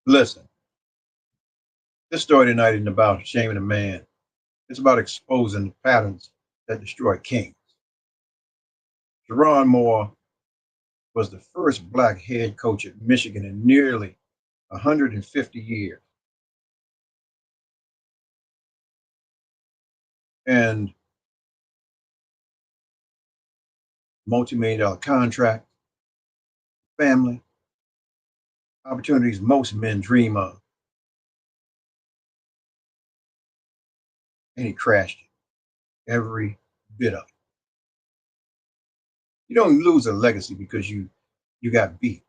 Listen, this story tonight isn't about shaming a man. It's about exposing the patterns that destroy kings. Jerron Moore was the first black head coach at Michigan in nearly 150 years. And multi-million dollar contract, family, opportunities most men dream of. And he crashed it, every bit of it. You don't lose a legacy because you got beat.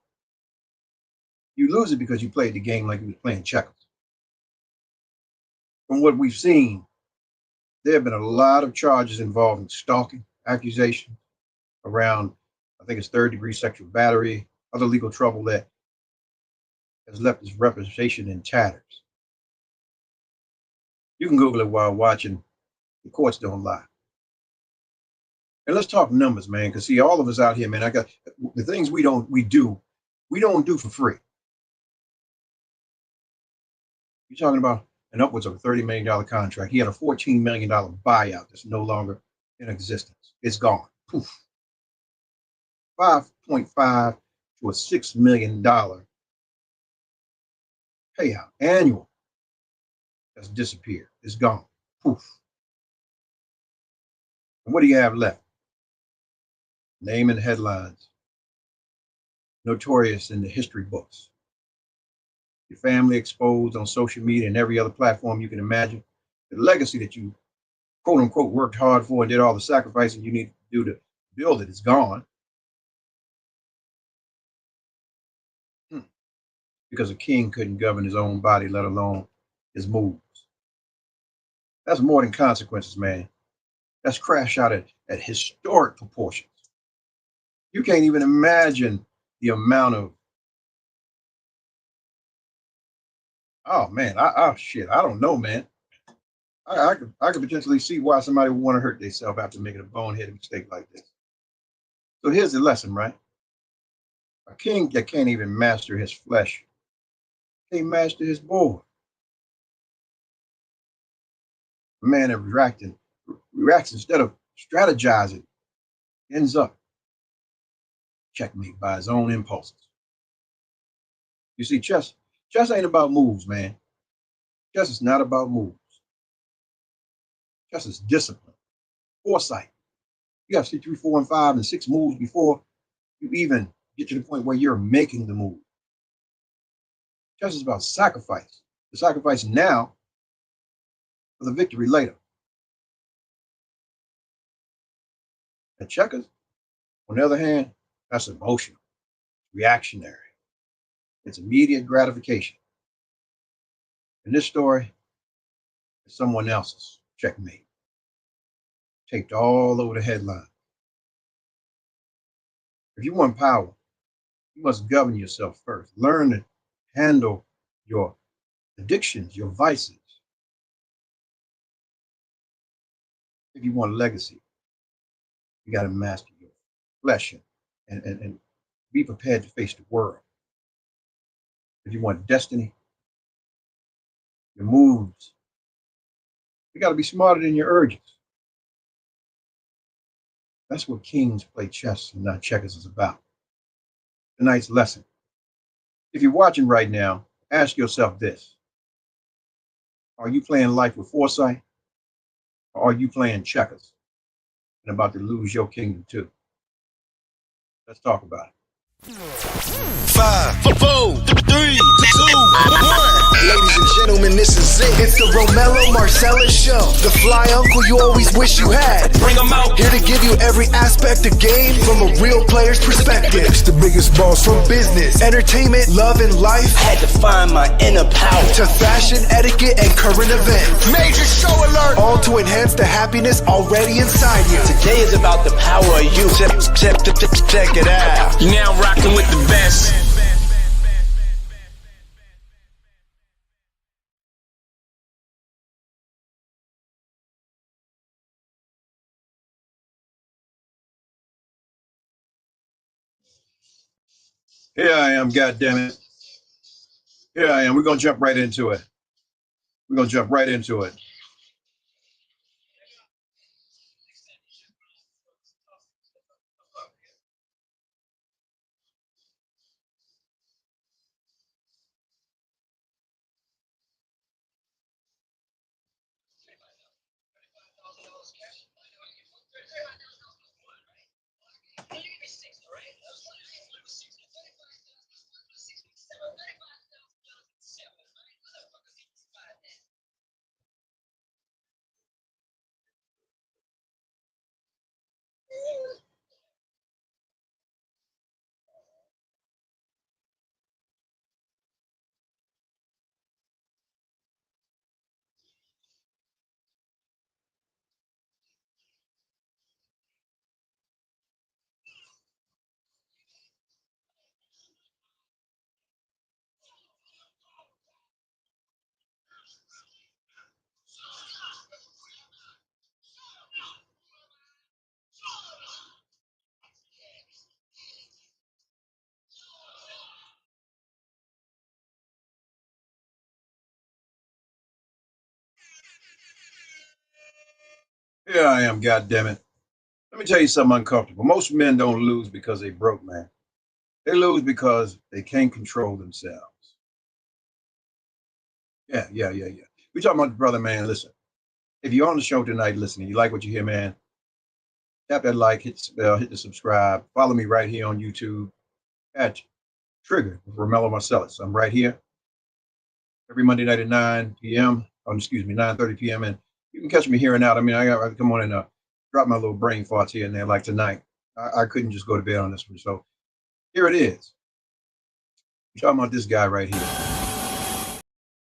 You lose it because you played the game like you was playing checkers. From what we've seen, there have been a lot of charges involving stalking, accusations around, I think it's third-degree sexual battery, other legal trouble that has left his reputation in tatters. You can Google it while watching. The courts don't lie. And let's talk numbers, man. Because see, all of us out here, man, I got the things we don't do for free. You're talking about an upwards of a $30 million contract. He had a $14 million buyout that's no longer in existence. It's gone. Poof. 5.5 to a $6 million payout annual has disappeared. It's gone. Poof. And what do you have left? Name and headlines. Notorious in the history books. Your family exposed on social media and every other platform you can imagine. The legacy that you quote unquote worked hard for and did all the sacrificing you need to do to build it is gone. Because a king couldn't govern his own body, let alone his moves. That's more than consequences, man. That's crash out at historic proportions. You can't even imagine the amount of, oh man, shit, I don't know, man. I could potentially see why somebody would want to hurt themselves after making a boneheaded mistake like this. So here's the lesson, right? A king that can't even master his flesh can't master his board. A man that reacts instead of strategizing, ends up checkmate by his own impulses. You see, chess ain't about moves, man. Chess is not about moves. Chess is discipline, foresight. You have to see 3, 4, and 5 and 6 moves before you even get to the point where you're making the move. Chess is about sacrifice. The sacrifice now for the victory later. And checkers, on the other hand, that's emotional, reactionary. It's immediate gratification. In this story, it's someone else's checkmate, taped all over the headline. If you want power, you must govern yourself first. Learn to handle your addictions, your vices. If you want a legacy, you got to master your flesh and be prepared to face the world. If you want destiny, your moves, you got to be smarter than your urges. That's what kings play chess and not checkers is about. Tonight's lesson. If you're watching right now, ask yourself this. Are you playing life with foresight? Or are you playing checkers and about to lose your kingdom too? Let's talk about it. 5, 4, 3, 2, 1. Ladies and gentlemen, this is it. It's the Romello Marcellous Show. The fly uncle you always wish you had. Bring 'em out. Here to give you every aspect of game from a real player's perspective. It's the biggest boss From business, entertainment, love, and life, Had to find my inner power. to fashion, etiquette, and current events. Major show alert. All to enhance the happiness already inside you. Today is about the power of you. Check it out. You're now rocking with the best. Here I am, goddammit. Here I am. We're going to jump right into it. We're going to jump right into it. Here I am, God damn it. Let me tell you something uncomfortable. Most men don't lose because they broke, man. They lose because they can't control themselves. Yeah. We talking about the brother, man. Listen, if you're on the show tonight, listening, you like what you hear, man, tap that like, hit the bell, hit the subscribe. Follow me right here on YouTube at Trigger with Romello Marcellous. I'm right here every Monday night at 9 p.m. 9:30 p.m. And you can catch me here and out. I mean, I got to come on and drop my little brain farts here and there like tonight. I couldn't just go to bed on this one. So here it is. We're talking about this guy right here.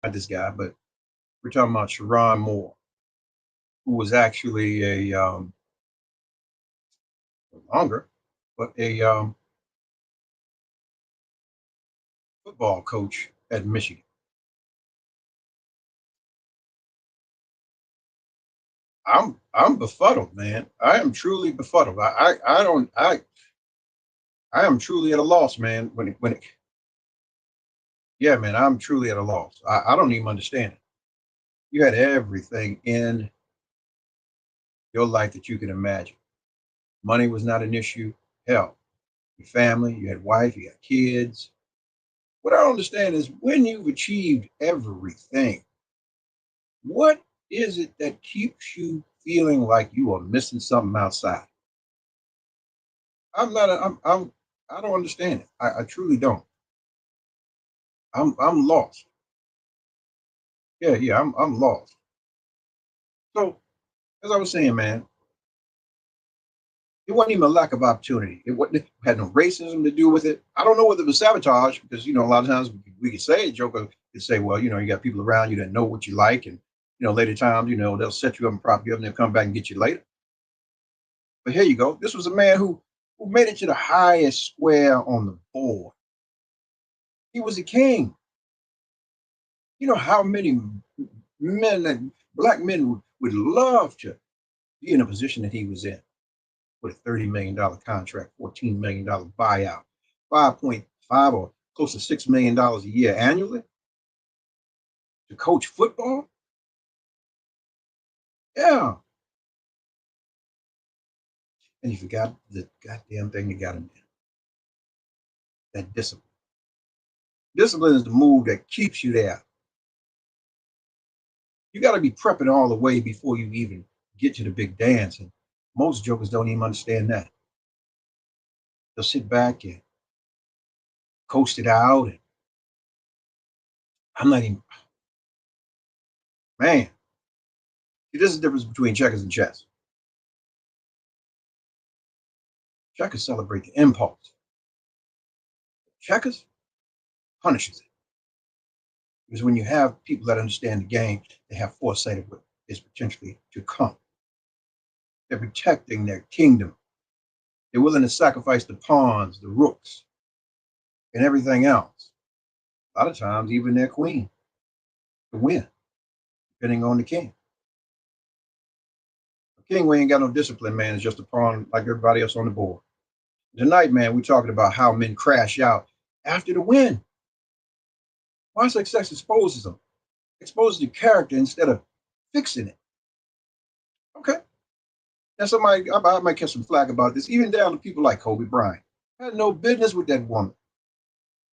Not this guy, but we're talking about Sharon Moore, who was actually a longer, but a football coach at Michigan. I'm befuddled, man. I am truly befuddled. I am truly at a loss, man. Yeah, man, I'm truly at a loss. I don't even understand it. You had everything in your life that you can imagine. Money was not an issue. Hell, your family, you had wife, you had kids. What I don't understand is when you've achieved everything, what is it that keeps you feeling like you are missing something outside? I'm not. I'm. I don't understand it. I truly don't. I'm lost. Yeah. I'm lost. So as I was saying, man, it wasn't even a lack of opportunity. It had no racism to do with it. I don't know whether it was sabotage because a lot of times we could say Joker could say, well, you got people around you that know what you like, and later times, they'll set you up and prop you up, and they'll come back and get you later. But here you go. This was a man who made it to the highest square on the board. He was a king. You know how many black men would love to be in a position that he was in with a $30 million contract, $14 million buyout, 5.5 or close to $6 million a year annually to coach football. Yeah. And he forgot the goddamn thing that got him there. That discipline. Discipline is the move that keeps you there. You got to be prepping all the way before you even get to the big dance. And most jokers don't even understand that. They'll sit back and coast it out. And I'm not even, man. See, this is the difference between checkers and chess. Checkers celebrate the impulse. Checkers punishes it. Because when you have people that understand the game, they have foresight of what is potentially to come. They're protecting their kingdom. They're willing to sacrifice the pawns, the rooks, and everything else. A lot of times, even their queen to win, depending on the king. A king who ain't got no discipline, man, is just a pawn like everybody else on the board. Tonight, man, we're talking about how men crash out after the win. My success exposes them, exposes the character instead of fixing it. Okay. Now, I might catch some flack about this, even down to people like Kobe Bryant. I had no business with that woman.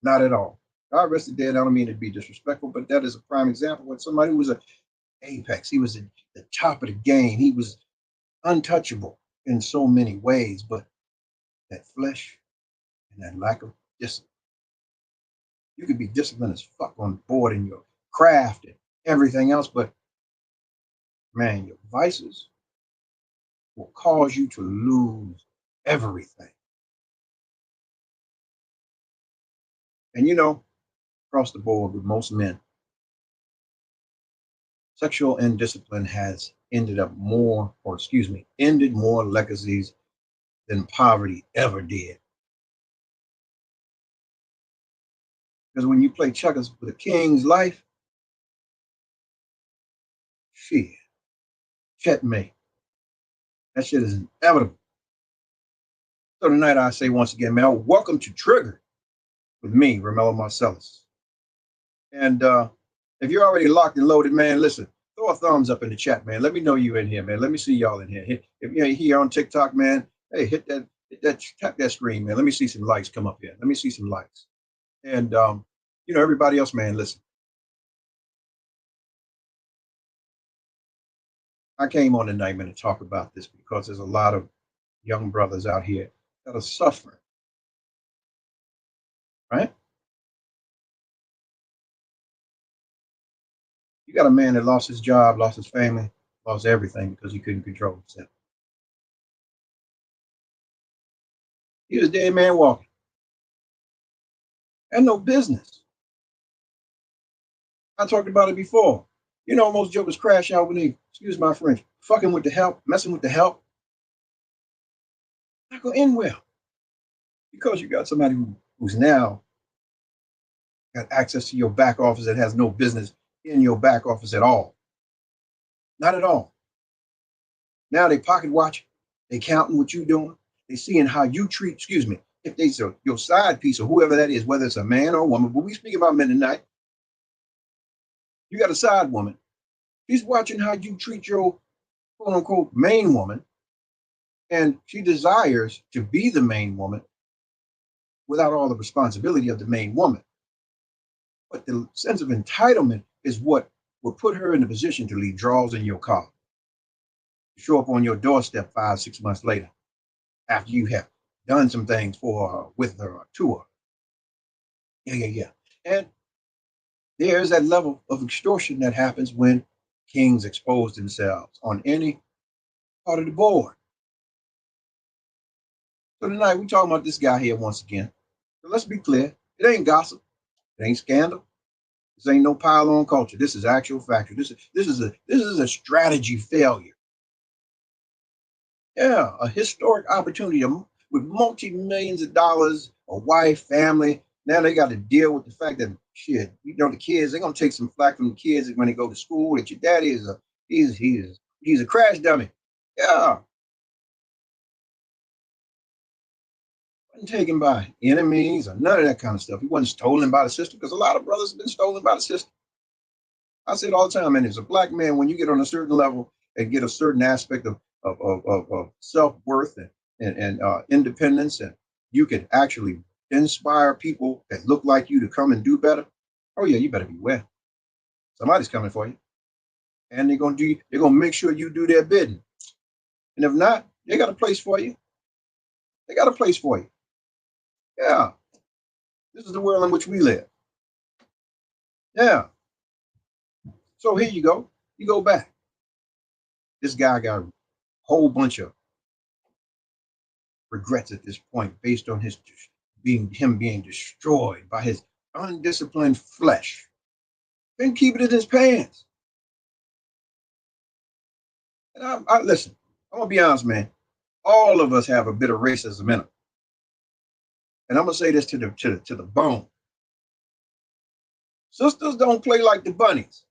Not at all. God rest his dead. I don't mean to be disrespectful, but that is a prime example of somebody who was an apex. He was at the top of the game. He was untouchable in so many ways, but that flesh and that lack of discipline. You could be disciplined as fuck on board in your craft and everything else, but man, your vices will cause you to lose everything. And across the board with most men, sexual indiscipline has ended more legacies than poverty ever did. Because when you play checkers with a king's life, shit, checkmate. That shit is inevitable. So tonight I say once again, man, welcome to Trigger with me, Romello Marcellous. And if you're already locked and loaded, man, listen, throw a thumbs up in the chat, man. Let me know you in here, man. Let me see y'all in here. If you're here on TikTok, man, hey, tap that screen, man. Let me see some likes come up here. Let me see some likes. And everybody else, man, listen. I came on tonight, man, to talk about this because there's a lot of young brothers out here that are suffering. Right? You got a man that lost his job, lost his family, lost everything because he couldn't control himself. He was a dead man walking. Had no business. I talked about it before. Most jokers crash out when they, excuse my French, fucking with the help, messing with the help. Not gonna end well. Because you got somebody who's now got access to your back office that has no business in your back office at all. Not at all. Now they pocket watch, they counting what you're doing, they seeing how you treat, if they say your side piece or whoever that is, whether it's a man or a woman, but we speak about men tonight. You got a side woman. She's watching how you treat your quote unquote main woman, and she desires to be the main woman without all the responsibility of the main woman. But the sense of entitlement is what will put her in a position to leave drawers in your car, to show up on your doorstep 5-6 months later, after you have done some things for her, with her, or to her. Yeah. And there's that level of extortion that happens when kings expose themselves on any part of the board. So tonight we're talking about this guy here once again. So let's be clear. It ain't gossip. It ain't scandal. This ain't no pile-on culture. This is actual factor. This is a strategy failure. Yeah, a historic opportunity with multi-millions of dollars, a wife, family. Now they got to deal with the fact that the kids, they're gonna take some flack from the kids when they go to school. That your daddy is he's a crash dummy. Yeah. Wasn't taken by enemies or none of that kind of stuff. He wasn't stolen by the system, because a lot of brothers have been stolen by the system. I say it all the time, man. As a black man, when you get on a certain level and get a certain aspect of self-worth and independence, and you can actually inspire people that look like you to come and do better. Oh yeah, you better beware. Somebody's coming for you, and they're gonna make sure you do their bidding. And if not, they got a place for you. They got a place for you. Yeah, this is the world in which we live. Yeah. So here you go. You go back. This guy got a whole bunch of regrets at this point based on him being destroyed by his undisciplined flesh. Then keep it in his pants. And I listen, I'm gonna be honest, man. All of us have a bit of racism in them. And I'm gonna say this to the bone. Sisters don't play like the bunnies.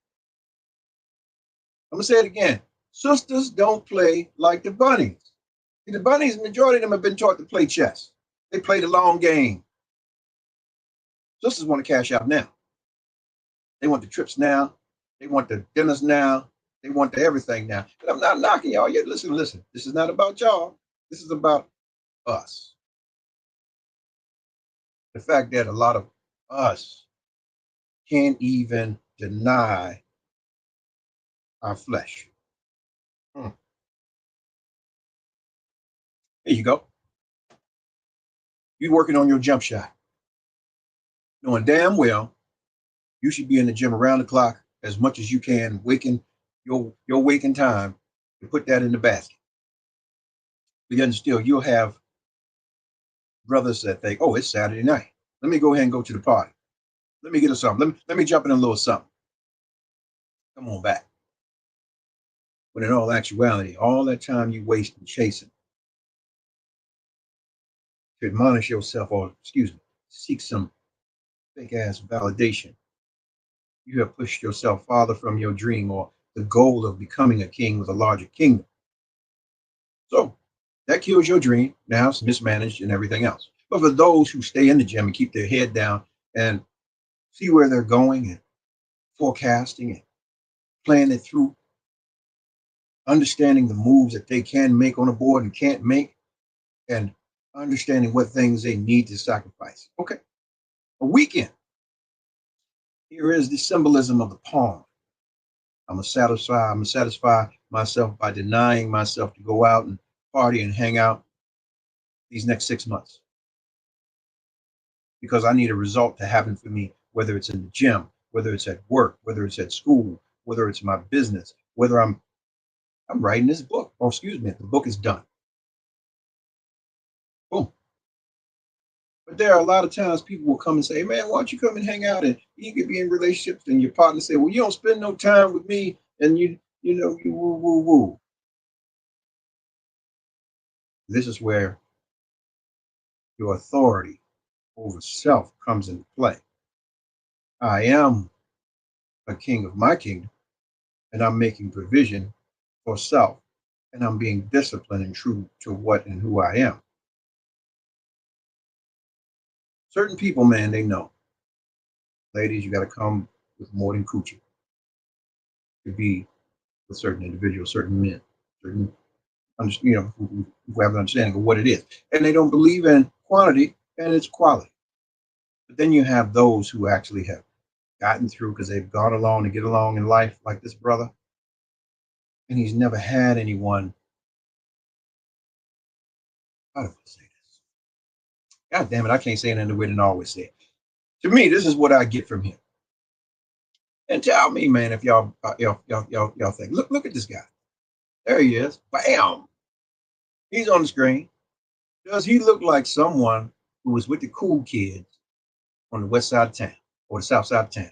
I'm gonna say it again. Sisters don't play like the bunnies. The bunnies, majority of them have been taught to play chess. They play the long game. Sisters want to cash out now. They want the trips now. They want the dinners now. They want the everything now. And I'm not knocking y'all yet. Listen, listen. This is not about y'all. This is about us. The fact that a lot of us can't even deny our flesh. Hmm. Here you go. You working on your jump shot, knowing damn well you should be in the gym around the clock as much as you can, waking your waking time to put that in the basket. Because still, you'll have brothers that think, "Oh, it's Saturday night. Let me go ahead and go to the party. Let me get us something. Let me jump in a little something. Come on back." When in all actuality, all that time you waste in chasing to admonish yourself, or excuse me, seek some fake ass validation, you have pushed yourself farther from your dream or the goal of becoming a king with a larger kingdom. So that kills your dream. Now it's mismanaged and everything else. But for those who stay in the gym and keep their head down and see where they're going and forecasting and playing it through, understanding the moves that they can make on a board and can't make, and understanding what things they need to sacrifice. Okay, a weekend. Here is the symbolism of the pawn. I'm gonna satisfy myself by denying myself to go out and party and hang out these next 6 months because I need a result to happen for me, whether it's in the gym, whether it's at work, whether it's at school, whether it's my business, whether I'm writing this book. Or excuse me, the book is done. Boom. But there are a lot of times people will come and say, "Man, why don't you come and hang out and you could be in relationships?" And your partner say, "Well, you don't spend no time with me, and you woo woo woo." This is where your authority over self comes into play. I am a king of my kingdom, and I'm making provision for self, and I'm being disciplined and true to what and who I am. Certain people, man, they know. Ladies, you got to come with more than coochie to be with certain individuals, certain men, certain who have an understanding of what it is, and they don't believe in quantity and it's quality. But then you have those who actually have gotten through because they've gone along to get along in life, like this brother, and he's never had anyone. How do I say this? God damn it, I can't say it in the way than I always say it. To me, this is what I get from him. And tell me, man, if y'all think, look at this guy. There he is. Bam. He's on the screen. Does he look like someone who was with the cool kids on the west side of town or the south side of town?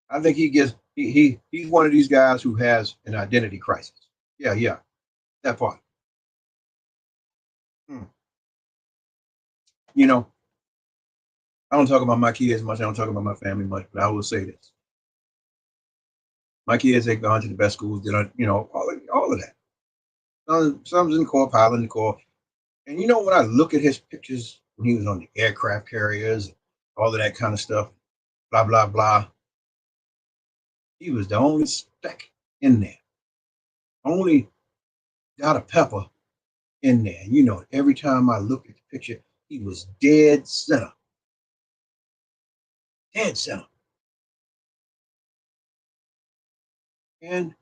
I think he's one of these guys who has an identity crisis. Yeah, yeah, that part. Hmm. You know, I don't talk about my kids much. I don't talk about my family much, but I will say this: my kids have gone to the best schools. Did all of that. Some's in the core, pilot in the core. And when I look at his pictures when he was on the aircraft carriers, all of that kind of stuff, blah blah blah, he was the only speck in there, only dot of pepper in there. Every time I look at the picture, he was dead center. And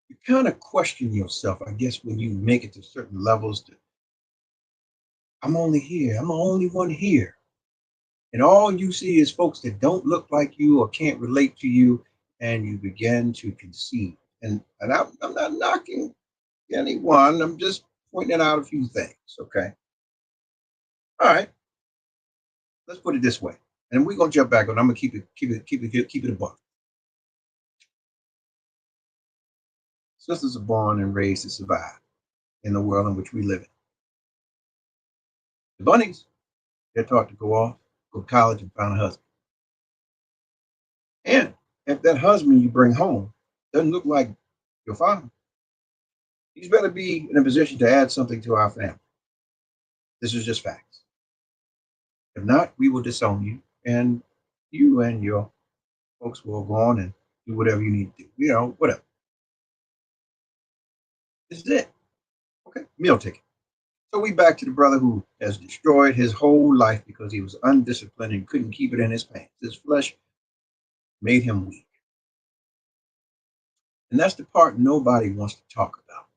you kind of question yourself, I guess, when you make it to certain levels. I'm only here. I'm the only one here. And all you see is folks that don't look like you or can't relate to you, and you begin to conceive. And I'm not knocking anyone. I'm just pointing out a few things. Okay. All right. Let's put it this way. And we're gonna jump back on. I'm gonna keep it a buck. Sisters are born and raised to survive in the world in which we live in. The bunnies, they're taught to go off, go to college, and find a husband. And if that husband you bring home doesn't look like your father, he's better be in a position to add something to our family. This is just facts. If not, we will disown you, and you and your folks will go on and do whatever you need to do. Whatever. This is it. Okay, meal ticket. So we back to the brother who has destroyed his whole life because he was undisciplined and couldn't keep it in his pants. His flesh made him weak. And that's the part nobody wants to talk about.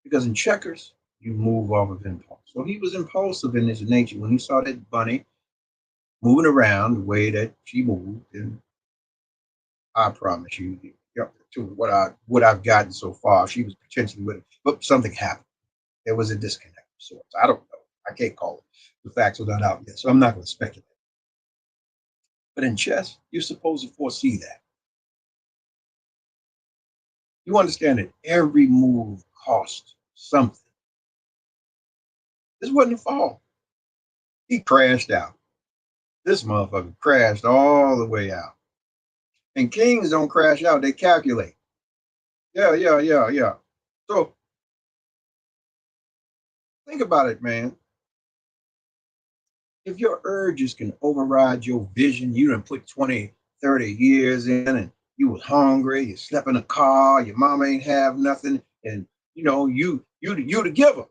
Because in checkers, you move off of impulse. So he was impulsive in his nature when he saw that bunny moving around the way that she moved. And I promise you, to what I've gotten so far, she was potentially with it. But something happened. There was a disconnect of sorts. I don't know. I can't call it. The facts are not out yet. So I'm not going to speculate. But in chess, you're supposed to foresee that. You understand that every move costs something. This wasn't a fall. He crashed out. This motherfucker crashed all the way out. And kings don't crash out, they calculate. Yeah. So think about it, man. If your urges can override your vision, you done put 20, 30 years in and you was hungry, you slept in a car, your mama ain't have nothing, and you the giver.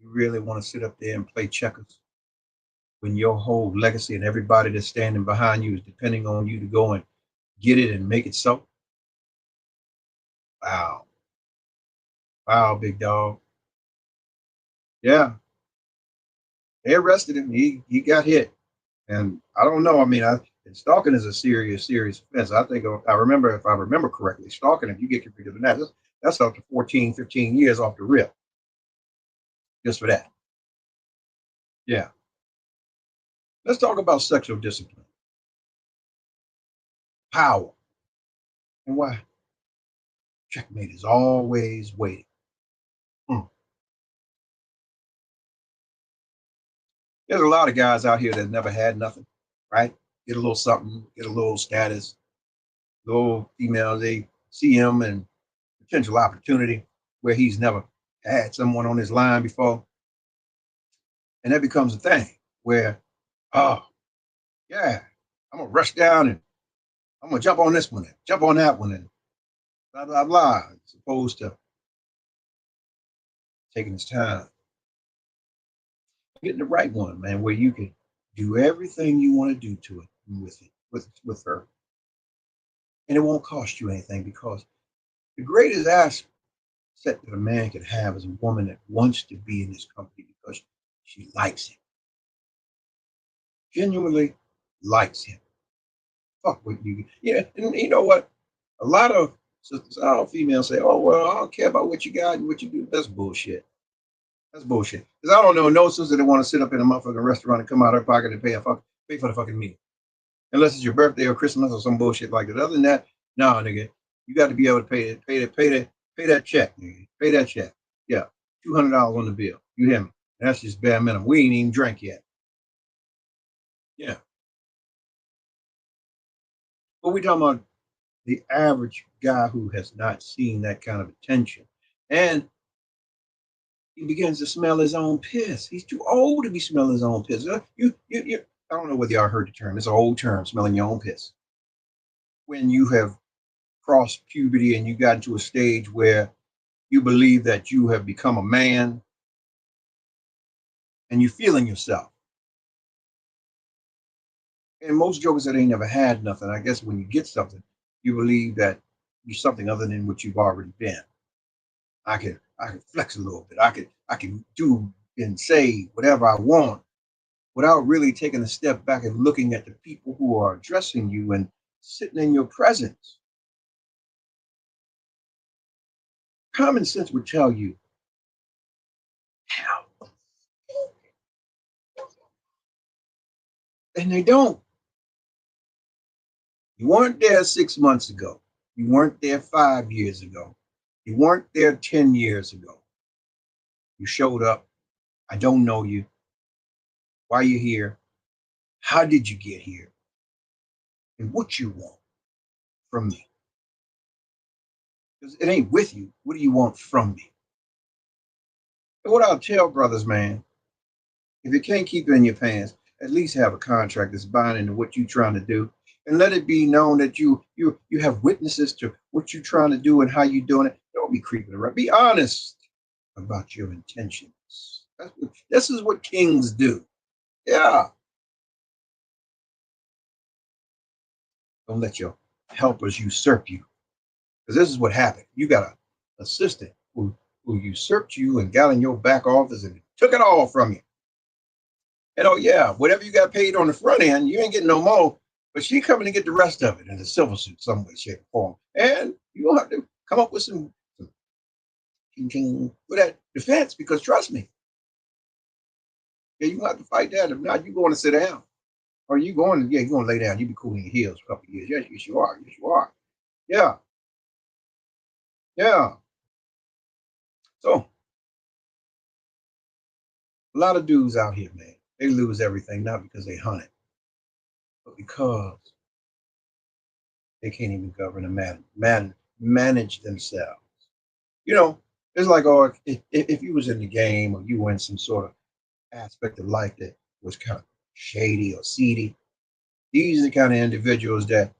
You really want to sit up there and play checkers when your whole legacy and everybody that's standing behind you is depending on you to go and get it and make it so? Wow. Wow, big dog. Yeah. They arrested him. He got hit. And I don't know. I mean, stalking is a serious offense. I think I remember, if I remember correctly, stalking, if you get convicted of that, that's up to 14, 15 years off the rip. Just for that. Yeah. Let's talk about sexual discipline, power, and why checkmate is always waiting. Hmm. There's a lot of guys out here that never had nothing, right? Get a little something, get a little status, little females, they see him and potential opportunity where he's never had someone on his line before. And that becomes a thing where, oh, yeah, I'm going to rush down and I'm going to jump on this one and jump on that one and blah, blah, blah, as opposed to taking his time. Getting the right one, man, where you can do everything you want to do to it with her. And it won't cost you anything because the greatest asset that a man can have is a woman that wants to be in his company because she likes him. Genuinely likes him. Fuck with you. Yeah, and you know what? A lot of sisters, all females say, "Oh well, I don't care about what you got and what you do." That's bullshit. That's bullshit. Because I don't know no sister that want to sit up in a motherfucking restaurant and come out of her pocket and pay for the fucking meal, unless it's your birthday or Christmas or some bullshit like that. Other than that, no, nigga, you got to be able to pay that check, nigga. Pay that check. Yeah, $200 on the bill. You hear me? That's just bare minimum. We ain't even drank yet. Yeah, but we talking about the average guy who has not seen that kind of attention. And he begins to smell his own piss. He's too old to be smelling his own piss. I don't know whether y'all heard the term. It's an old term, smelling your own piss. When you have crossed puberty and you got into a stage where you believe that you have become a man and you feeling yourself. And most jokers that ain't never had nothing, I guess when you get something, you believe that you're something other than what you've already been. I can flex a little bit. I can do and say whatever I want without really taking a step back and looking at the people who are addressing you and sitting in your presence. Common sense would tell you, how? And they don't. You weren't there 6 months ago. You weren't there 5 years ago. You weren't there 10 years ago. You showed up. I don't know you. Why you here? How did you get here? And what you want from me? Because it ain't with you. What do you want from me? And what I'll tell brothers, man, if you can't keep it in your pants, at least have a contract that's binding to what you're trying to do. And let it be known that you have witnesses to what you're trying to do and how you're doing it. Don't be creeping around. Be honest about your intentions. This is what kings do. Yeah. Don't let your helpers usurp you. Because this is what happened. You got an assistant who usurped you and got in your back office and took it all from you. And oh yeah, whatever you got paid on the front end, you ain't getting no more. But she coming to get the rest of it in a silver suit, some way, shape, or form. And you gonna have to come up with some for that defense, because trust me, yeah, you gonna have to fight that. If not, you going to sit down. Or you going to, yeah, you're gonna lay down, you be cooling your heels for a couple of years. Yes, yes, you are. Yes, you are. Yeah, yeah. So a lot of dudes out here, man, they lose everything, not because they hunted, but because they can't even govern and manage themselves. You know, it's like, oh, if you was in the game or you were in some sort of aspect of life that was kind of shady or seedy, these are the kind of individuals that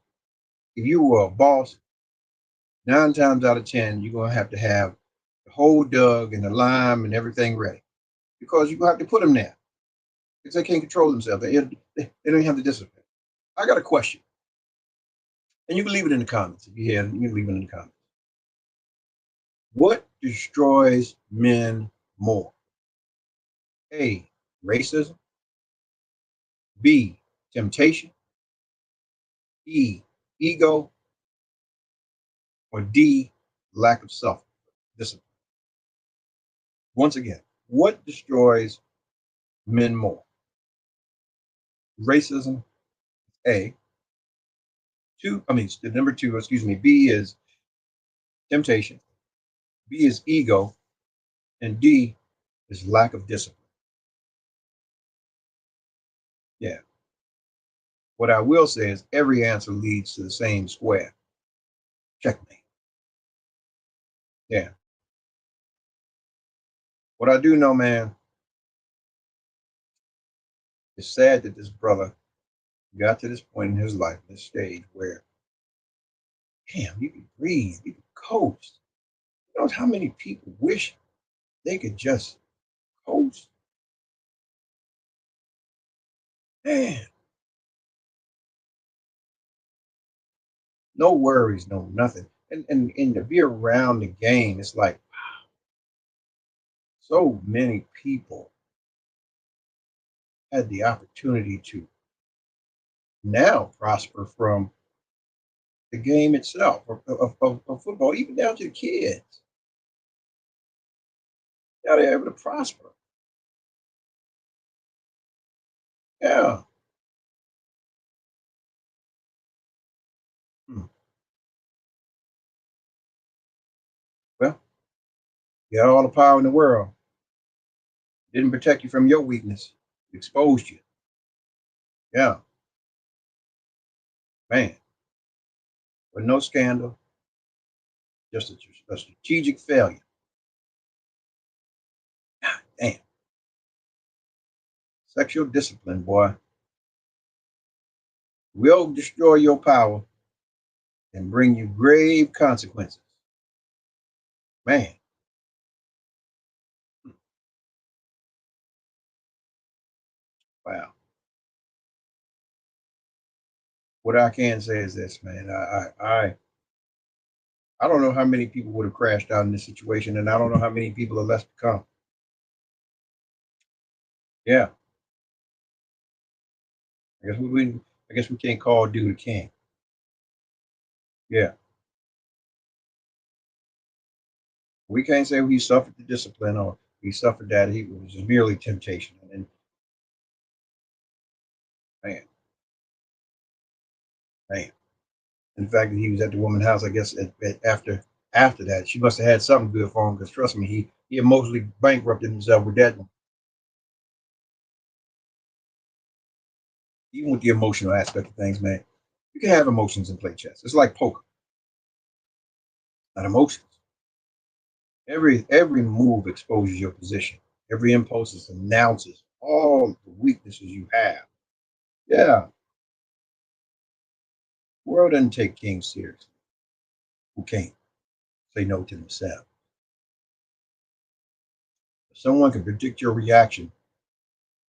if you were a boss, 9 times out of 10, you're going to have the whole dug and the lime and everything ready, because you have to put them there because they can't control themselves. They don't have the discipline. I got a question, and you can leave it in the comments if you hear it. You can leave it in the comments. What destroys men more? A, racism. B, temptation. E, ego. Or D, lack of self discipline. Once again, what destroys men more? Racism, A. Two, I mean, the number two, excuse me, B is temptation. B is ego. And D is lack of discipline. Yeah. What I will say is every answer leads to the same square. Checkmate. Yeah. What I do know, man, it's sad that this brother got to this point in his life, this stage where, damn, you can breathe, you can coast. You know how many people wish they could just coast? Man, no worries, no nothing. And to be around the game, it's like so many people had the opportunity to now prosper from the game itself of football, even down to the kids. Now they're able to prosper. Yeah. Hmm. Well, you had all the power in the world. Didn't protect you from your weakness. It exposed you. Yeah, man. With no scandal, just a strategic failure. Damn. Sexual discipline, boy, will destroy your power and bring you grave consequences. Man, wow. What I can say is this, man. I don't know how many people would have crashed out in this situation, and I don't know how many people are left to come. Yeah, I guess we can't call dude a king. Yeah, we can't say he suffered the discipline or he suffered that. He was merely temptation. And man, man. In fact, he was at the woman's house. I guess after that, she must have had something good for him. Because trust me, he emotionally bankrupted himself with that one. Even with the emotional aspect of things, man, you can have emotions and play chess. It's like poker. not emotions. Every move exposes your position. Every impulse announces all the weaknesses you have. Yeah, the world doesn't take kings seriously. Who can't say no to themselves? If someone can predict your reaction,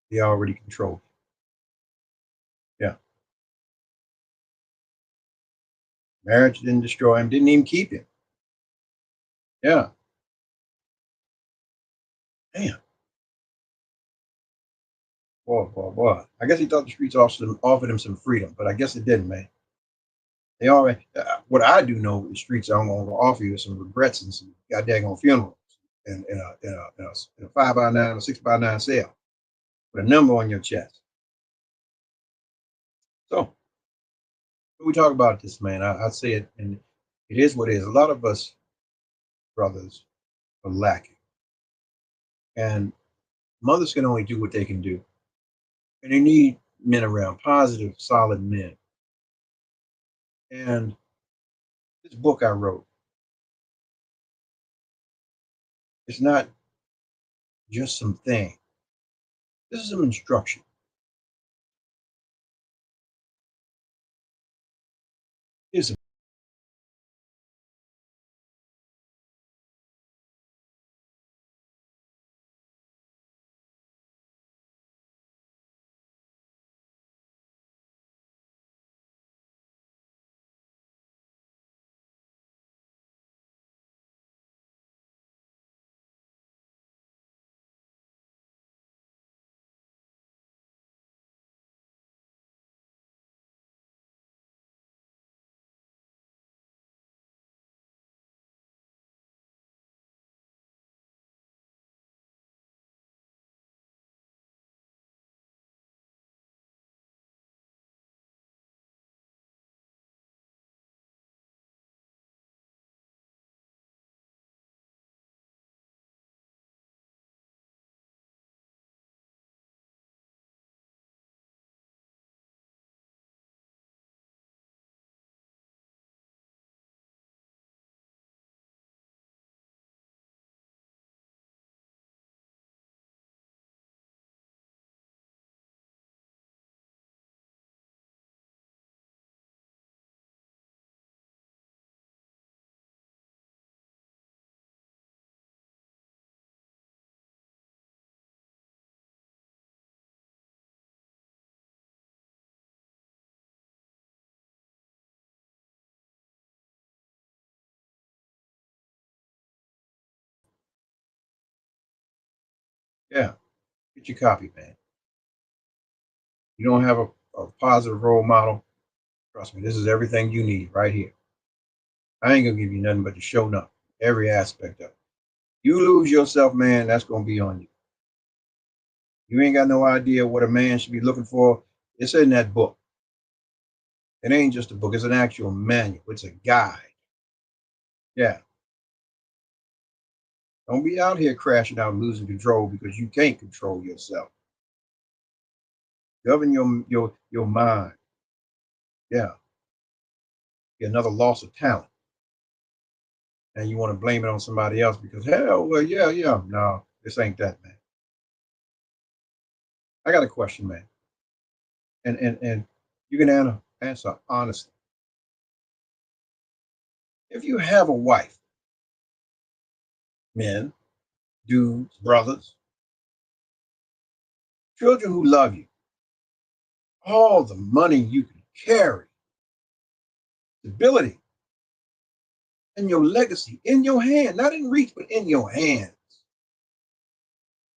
they already control you. Yeah, marriage didn't destroy him, didn't even keep him. Yeah, damn, boy. I guess he thought the streets offered him some freedom, but I guess it didn't, man. They already. What I do know, the streets are going to offer you some regrets and some goddamn funerals, and in a 5x9 or 6x9 cell with a number on your chest. So when we talk about this, man, I'd say it, and it is what it is. A lot of us brothers are lacking, and mothers can only do what they can do, and they need men around, positive, solid men. And this book I wrote, it's not just some thing. This is some instruction. Here's a, yeah, get your copy, man. You don't have a positive role model. Trust me, this is everything you need right here. I ain't gonna give you nothing but to show up every aspect of it. You lose yourself, man, that's gonna be on you. You ain't got no idea what a man should be looking for. It's in that book. It ain't just a book, it's an actual manual. It's a guide. Yeah. Don't be out here crashing out, losing control because you can't control yourself. Govern your mind. Yeah. Get another loss of talent. And you want to blame it on somebody else because hell, well, yeah. No, this ain't that, man. I got a question, man. And you can answer honestly. If you have a wife, men, dudes, brothers, children who love you, all the money you can carry, stability, and your legacy in your hand, not in reach, but in your hands.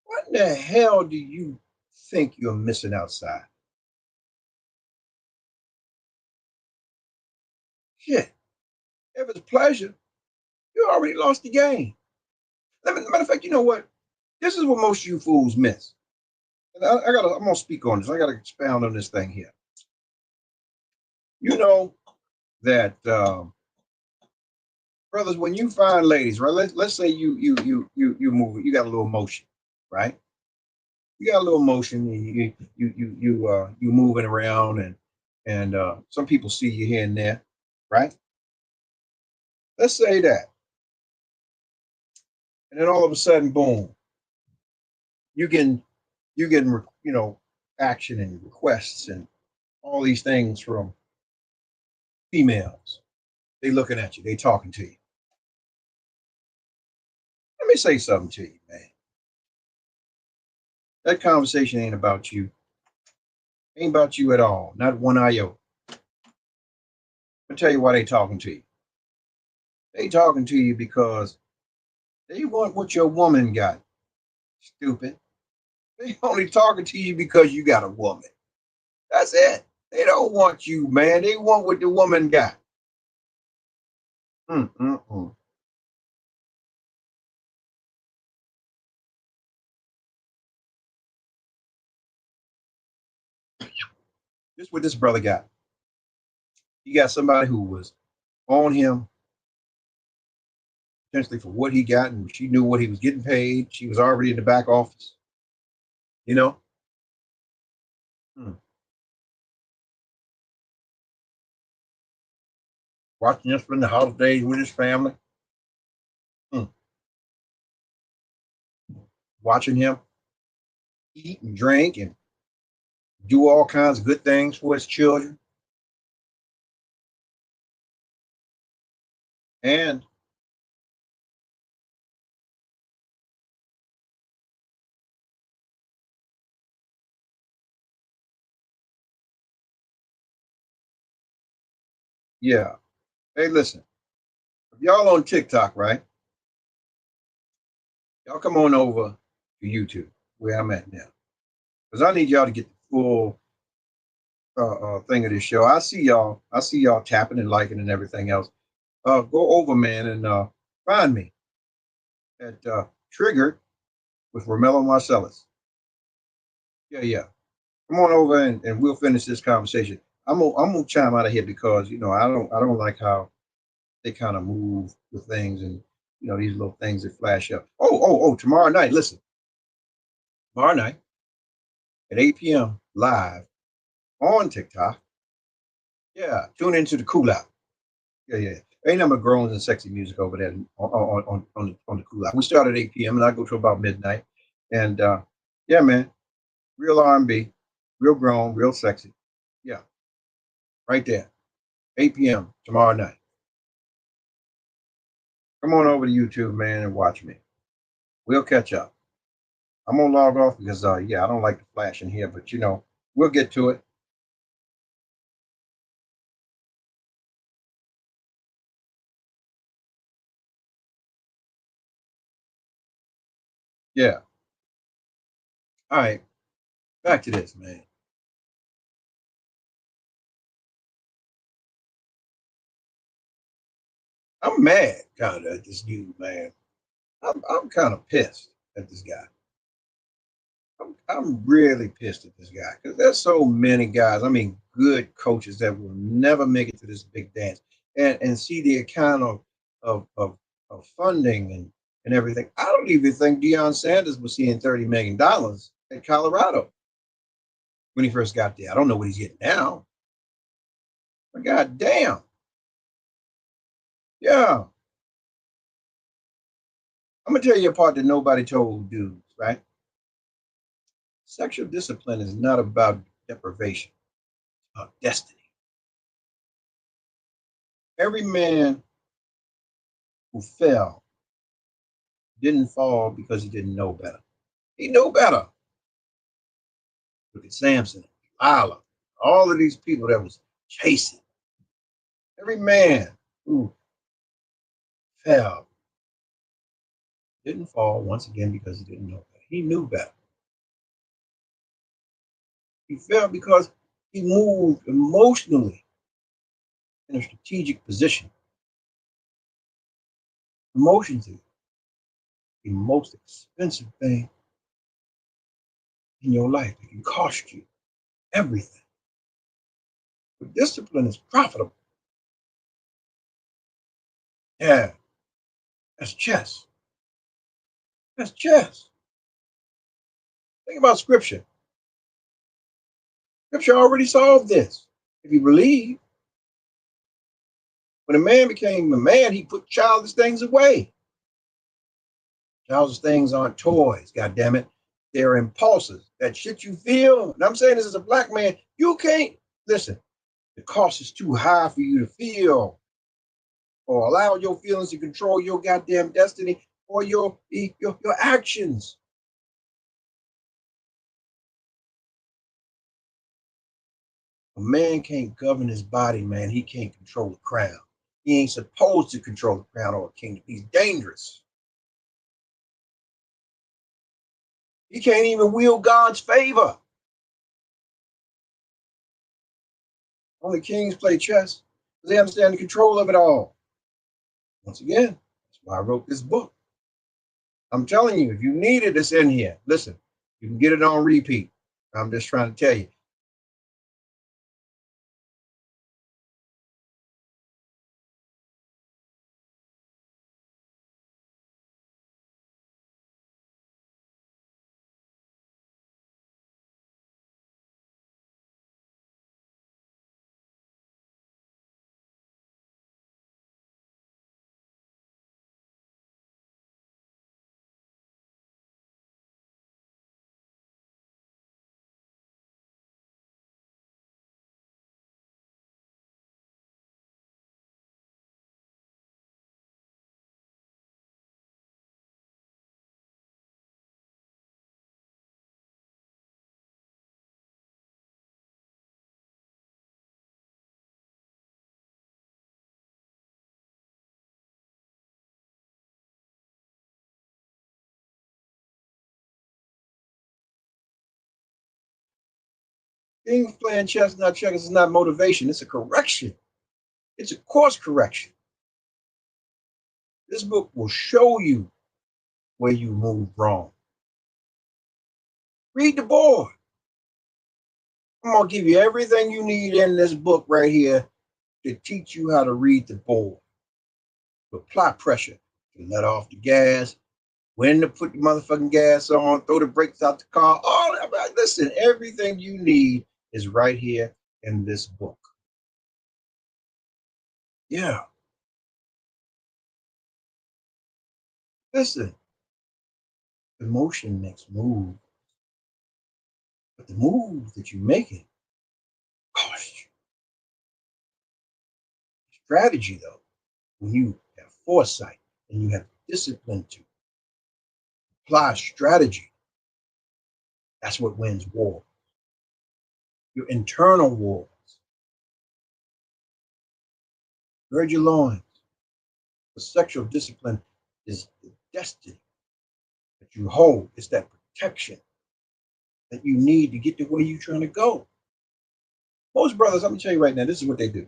What in the hell do you think you're missing outside? Shit. If it's pleasure, you already lost the game. Matter of fact, you know what? This is what most of you fools miss. And I'm gonna speak on this. I gotta expound on this thing here. You know that brothers, when you find ladies, right? Let's say you move, you got a little motion, right? You got a little motion, you moving around, and some people see you here and there, right? Let's say that. And then all of a sudden, boom, you can you getting action and requests and all these things from females. They looking at you, they talking to you. Let me say something to you, man. That conversation ain't about you. Ain't about you at all. Not one iota. I'll tell you why they talking to you. They talking to you because they want what your woman got. Stupid. They only talking to you because you got a woman. That's it. They don't want you, man. They want what the woman got. Mm-mm-mm. This is what this brother got. He got somebody who was on him potentially for what he got, and she knew what he was getting paid. She was already in the back office, you know. Hmm. Watching him spend the holidays with his family. Hmm. Watching him eat and drink and do all kinds of good things for his children. And yeah, hey, listen, if y'all on TikTok, right? Y'all come on over to YouTube where I'm at now, because I need y'all to get the full thing of this show. I see y'all. I see y'all tapping and liking and everything else. Go over, man, and find me at Triggered with Romello Marcellous. Yeah, yeah. Come on over and we'll finish this conversation. I'm gonna chime out of here because I don't like how they kind of move with things and these little things that flash up. Oh, tomorrow night. Listen, tomorrow night at 8 p.m. live on TikTok. Yeah, tune into the Cool Out. Yeah, yeah. Ain't number groans and sexy music over there on the Cool Out. We start at 8 p.m. and I go to about midnight. And yeah, man, real R&B, real grown, real sexy. Yeah, right there, 8 p.m. tomorrow night. Come on over to YouTube, man, and watch me. We'll catch up. I'm gonna log off because yeah, I don't like the flash in here, but we'll get to it. Yeah. All right. Back to this, man. I'm mad kind of at this dude, man. I'm kind of pissed at this guy. I'm really pissed at this guy because there's so many guys. I mean, good coaches that will never make it to this big dance and see the account of funding and everything. I don't even think Deion Sanders was seeing $30 million at Colorado when he first got there. I don't know what he's getting now. But god damn. Yeah. I'm gonna tell you a part that nobody told dudes, right? Sexual discipline is not about deprivation, it's about destiny. Every man who fell didn't fall because he didn't know better. He knew better. Look at Samson, Delilah, all of these people that was chasing. Every man who fell didn't fall once again because he didn't know better. He knew better. He fell because he moved emotionally in a strategic position. Emotions is the most expensive thing in your life. It can cost you everything. But discipline is profitable. Yeah, that's chess. That's chess. Think about scripture. Scripture already solved this. If you believe, when a man became a man, he put childish things away. Those things aren't toys, God damn it. They're impulses. That shit you feel. And I'm saying this as a black man, you can't listen. The cost is too high for you to feel or allow your feelings to control your goddamn destiny or your actions. A man can't govern his body, man. He can't control the crown. He ain't supposed to control the crown or a kingdom. He's dangerous. He can't even wield God's favor. Only kings play chess because they understand the control of it all. Once again, that's why I wrote this book. I'm telling you, if you need it, it's in here. Listen, you can get it on repeat. I'm just trying to tell you. Being playing chess, not checkers, is not motivation. It's a correction. It's a course correction. This book will show you where you moved wrong. Read the board. I'm going to give you everything you need in this book right here to teach you how to read the board. To apply pressure, to let off the gas, when to put the motherfucking gas on, throw the brakes out the car. All that. Listen, everything you need is right here in this book. Yeah. Listen, emotion makes moves, but the moves that you're making cost you. Strategy, though, when you have foresight and you have discipline to apply strategy, that's what wins war. Your internal wars. Gird your loins. The sexual discipline is the destiny that you hold. It's that protection that you need to get to where you're trying to go. Most brothers, I'm gonna tell you right now, this is what they do.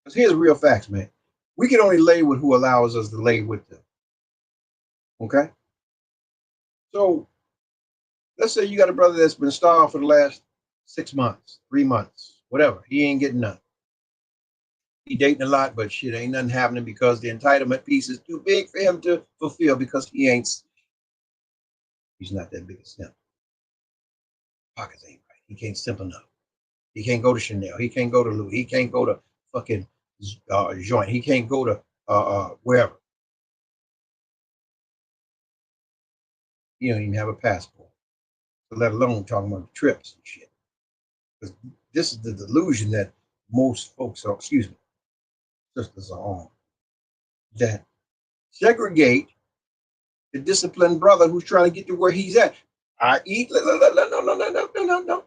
Because here's real facts, man. We can only lay with who allows us to lay with them. Okay? So let's say you got a brother that's been starved for the last 6 months, 3 months, whatever. He ain't getting nothing. He dating a lot, but shit ain't nothing happening because the entitlement piece is too big for him to fulfill because he's not that big a simp. Pockets ain't right. He can't simp enough. He can't go to Chanel. He can't go to Louis. He can't go to fucking joint. He can't go to wherever. He don't even have a passport, let alone talking about the trips and shit. Because this is the delusion that most folks are, excuse me, sisters are on. That segregate the disciplined brother who's trying to get to where he's at. I eat. No.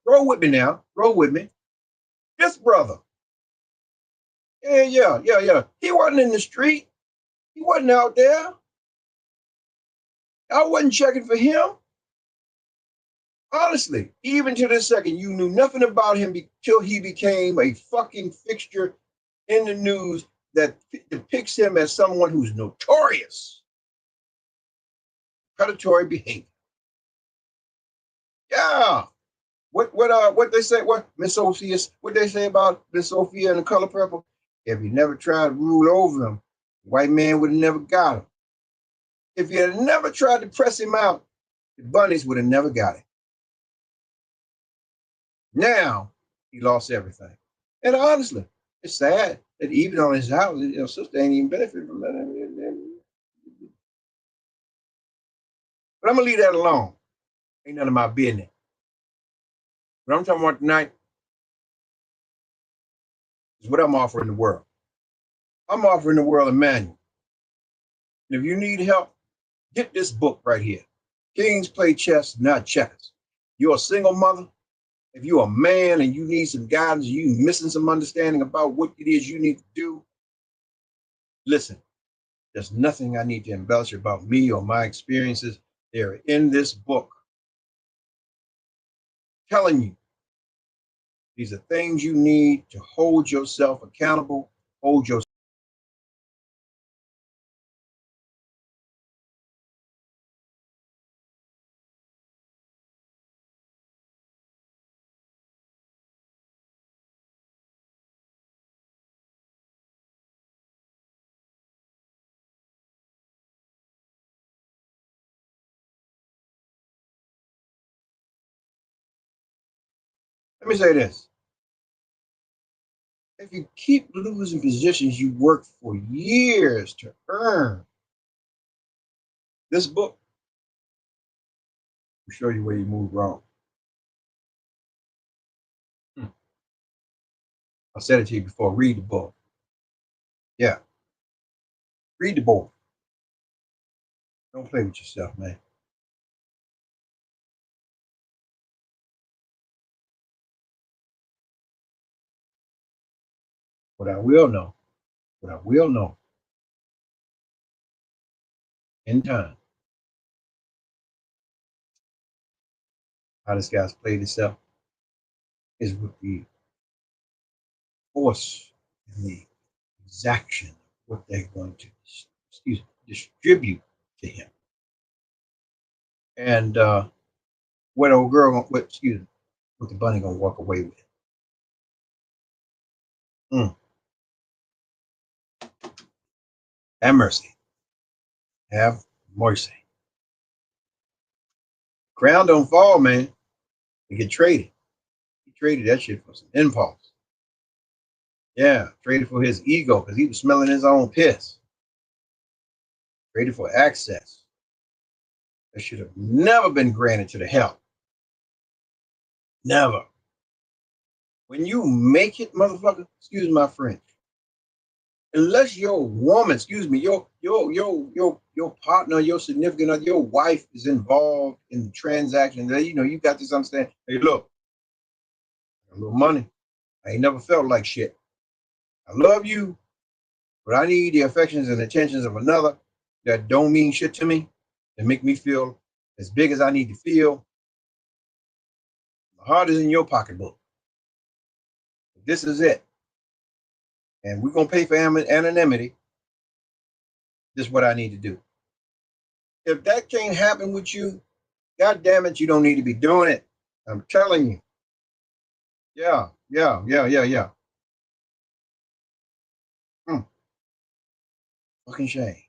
Roll with me now. Roll with me. This brother. Yeah. He wasn't in the street. He wasn't out there. I wasn't checking for him. Honestly, even to this second, you knew nothing about him until he became a fucking fixture in the news that depicts him as someone who's notorious. Predatory behavior. Yeah. What they say, what Miss Sophia, what they say about Miss Sophia and the color purple? If you never tried to rule over him, the white man would have never got him. If you had never tried to press him out, the bunnies would have never got him. Now he lost everything. And honestly, it's sad that even on his house, sister ain't even benefited from that. But I'm gonna leave that alone. Ain't none of my business. What I'm talking about tonight is what I'm offering the world. I'm offering the world a manual. And if you need help, get this book right here. Kings play chess, not checkers. You're a single mother. If you're a man and you need some guidance, you missing some understanding about what it is you need to do, listen, there's nothing I need to embellish about me or my experiences. They're in this book telling you these are things you need to hold yourself accountable, hold yourself. Let me say this. If you keep losing positions you worked for years to earn, this book will show you where you moved wrong. I said it to you before. Read the book. Yeah, read the book. Don't play with yourself, man. What I will know, what I will know in time, how this guy's played himself is with the force and the exaction of what they're going to distribute to him. And what old girl, what what the bunny gonna walk away with. Mm. Have mercy. Have mercy. Crown don't fall, man. They get traded. He traded that shit for some impulse. Yeah, traded for his ego because he was smelling his own piss. Traded for access that should have never been granted to the help. Never. When you make it, motherfucker, excuse my French, unless your woman, excuse me, your partner, your significant other, your wife is involved in the transaction, that you got this understanding. Hey, look, a little money. I ain't never felt like shit. I love you, but I need the affections and attentions of another that don't mean shit to me, that make me feel as big as I need to feel. My heart is in your pocketbook. This is it. And we're gonna pay for anonymity. This is what I need to do. If that can't happen with you, God damn it, you don't need to be doing it. I'm telling you. Yeah. Hmm. Fucking shame.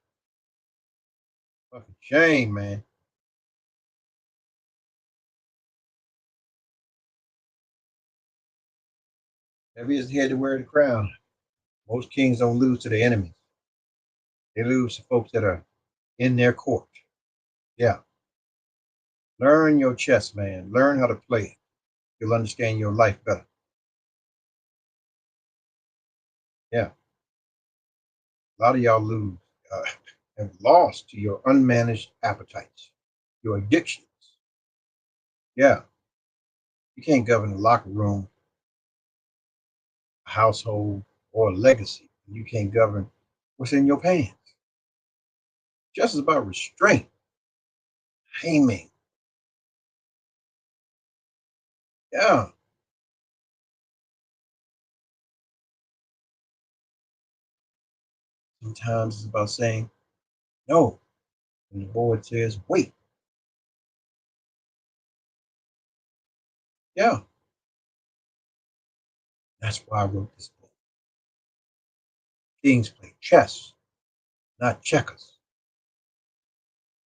Fucking shame, man. Heavy is the head to wear the crown. Most kings don't lose to their enemies. They lose to folks that are in their court. Yeah. Learn your chess, man. Learn how to play it. You'll understand your life better. Yeah. A lot of y'all have lost to your unmanaged appetites, your addictions. Yeah. You can't govern the locker room, a household, or a legacy. You can't govern what's in your pants. Just as about restraint, taming. Yeah. Sometimes it's about saying no. And the board says, wait. Yeah. That's why I wrote this book. Kings play chess, not checkers.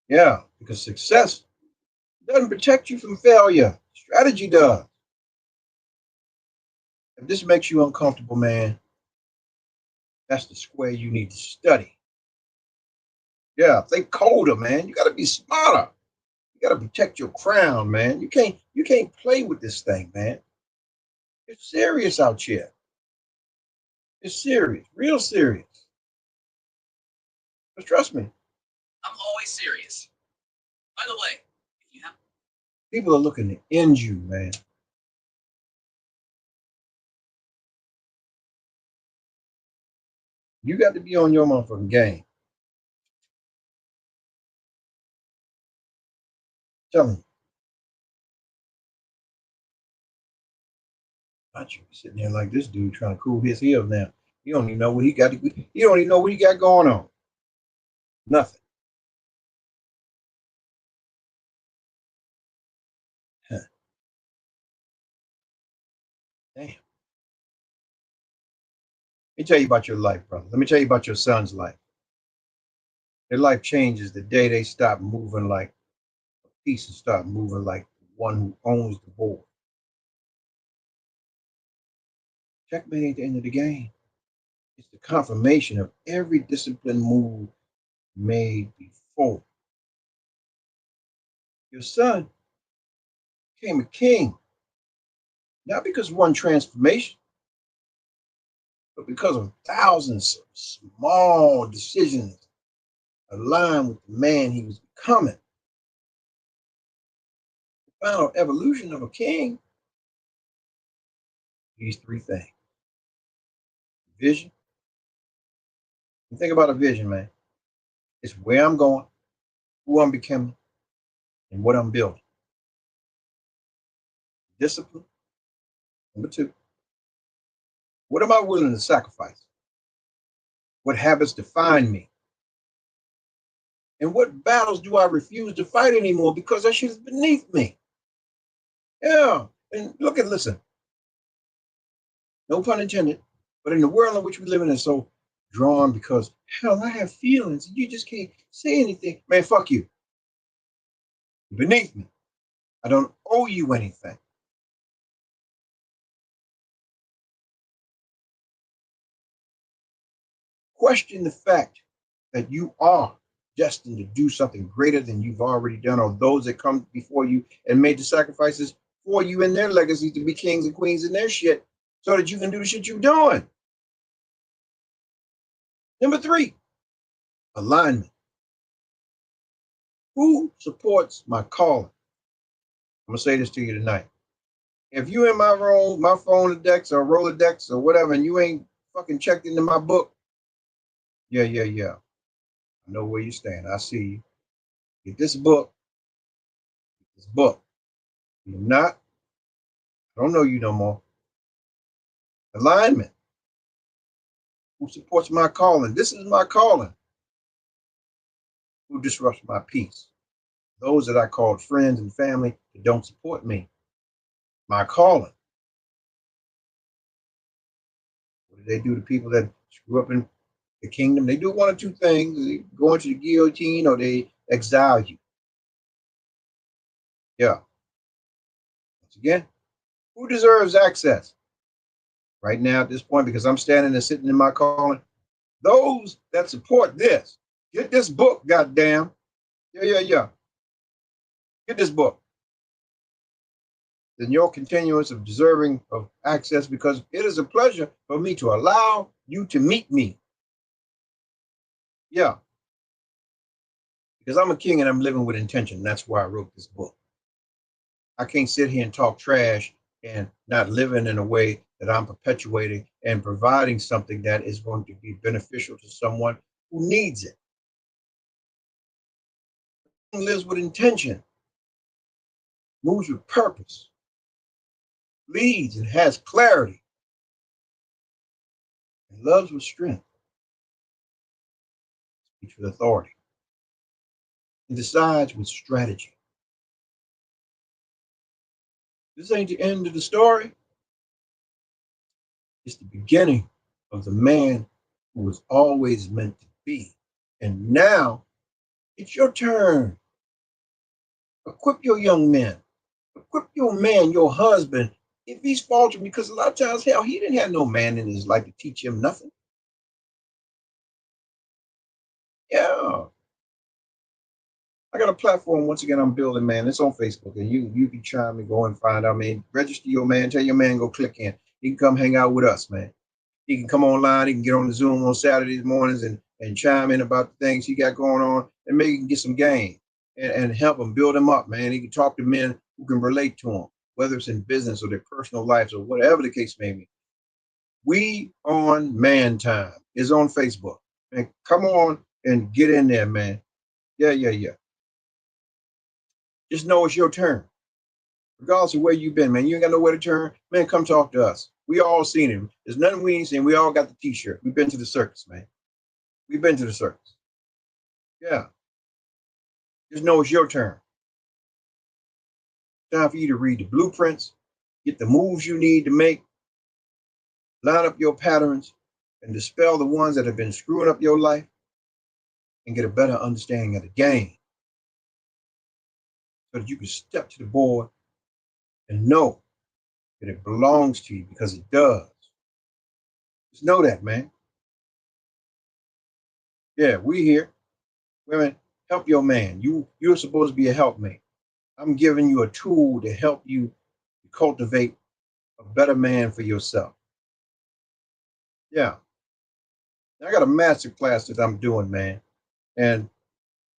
Yeah, because success doesn't protect you from failure. Strategy does. If this makes you uncomfortable, man, that's the square you need to study. Yeah, think colder, man. You got to be smarter. You gotta protect your crown, man. You can't play with this thing, man. It's serious out here. It's serious, real serious. But trust me, I'm always serious. By the way, if you have people are looking to end you, man. You got to be on your motherfucking game. Telling you. Not you sitting there like this dude trying to cool his heels now. You don't even know what he got. You don't even know what he got going on. Nothing. Huh. Damn. Let me tell you about your life, brother. Let me tell you about your son's life. Their life changes the day they stop moving like a piece and start moving like the one who owns the board. Checkmate ain't the end of the game. It's the confirmation of every disciplined move made before. Your son became a king, not because of one transformation, but because of thousands of small decisions aligned with the man he was becoming. The final evolution of a king, these three things: vision. You think about a vision, man. It's where I'm going, who I'm becoming, and what I'm building. Discipline. Number two, what am I willing to sacrifice? What habits define me? And what battles do I refuse to fight anymore because that shit is beneath me? Yeah. And listen, no pun intended, but in the world in which we live in is so drawn because, hell, I have feelings. And you just can't say anything. Man, fuck you. You're beneath me. I don't owe you anything. Question the fact that you are destined to do something greater than you've already done, or those that come before you and made the sacrifices for you and their legacy to be kings and queens in their shit so that you can do the shit you're doing. Number three, alignment. Who supports my calling? I'm gonna say this to you tonight. If you in my room, my phone decks or Rolodex or whatever, and you ain't fucking checked into my book, yeah. I know where you stand. I see you. Get this book. This book. You're not. I don't know you no more. Alignment. Who supports my calling? This is my calling. Who disrupts my peace? Those that I called friends and family that don't support me. My calling. What do they do to people that screw up in the kingdom? They do one or two things. They go into the guillotine or they exile you. Yeah. Once again, who deserves access? Right now at this point, because I'm standing and sitting in my calling, those that support this. Get this book, goddamn. Yeah. Get this book. Then your continuance of deserving of access, because it is a pleasure for me to allow you to meet me. Yeah. Because I'm a king and I'm living with intention. That's why I wrote this book. I can't sit here and talk trash and not living in a way that I'm perpetuating and providing something that is going to be beneficial to someone who needs it. Lives with intention, moves with purpose, leads and has clarity, and loves with strength, speaks with authority, and decides with strategy. This ain't the end of the story. It's the beginning of the man who was always meant to be. And now it's your turn. Equip your young men. Equip your man, your husband, if he's faltering, because a lot of times, hell, he didn't have no man in his life to teach him nothing. Yeah. I got a platform once again I'm building, man. It's on Facebook, and you can chime and go and find out, man. Register your man, tell your man go click in. He can come hang out with us, man. He can come online, he can get on the Zoom on Saturdays mornings and chime in about the things he got going on, and maybe he can get some game and help him build him up, man. He can talk to men who can relate to him, whether it's in business or their personal lives or whatever the case may be. We on Man Time is on Facebook. And come on and get in there, man. Yeah. Just know it's your turn. Regardless of where you've been, man. You ain't got nowhere to turn. Man, come talk to us. We all seen him. There's nothing we ain't seen. We all got the t-shirt. We've been to the circus, man. We've been to the circus. Yeah. Just know it's your turn. Time for you to read the blueprints, get the moves you need to make, line up your patterns, and dispel the ones that have been screwing up your life, and get a better understanding of the game so that you can step to the board and know that it belongs to you because it does. Just know that, man. Yeah, we here. Women, help your man. You're supposed to be a helpmate. I'm giving you a tool to help you cultivate a better man for yourself. Yeah. I got a master class that I'm doing, man. And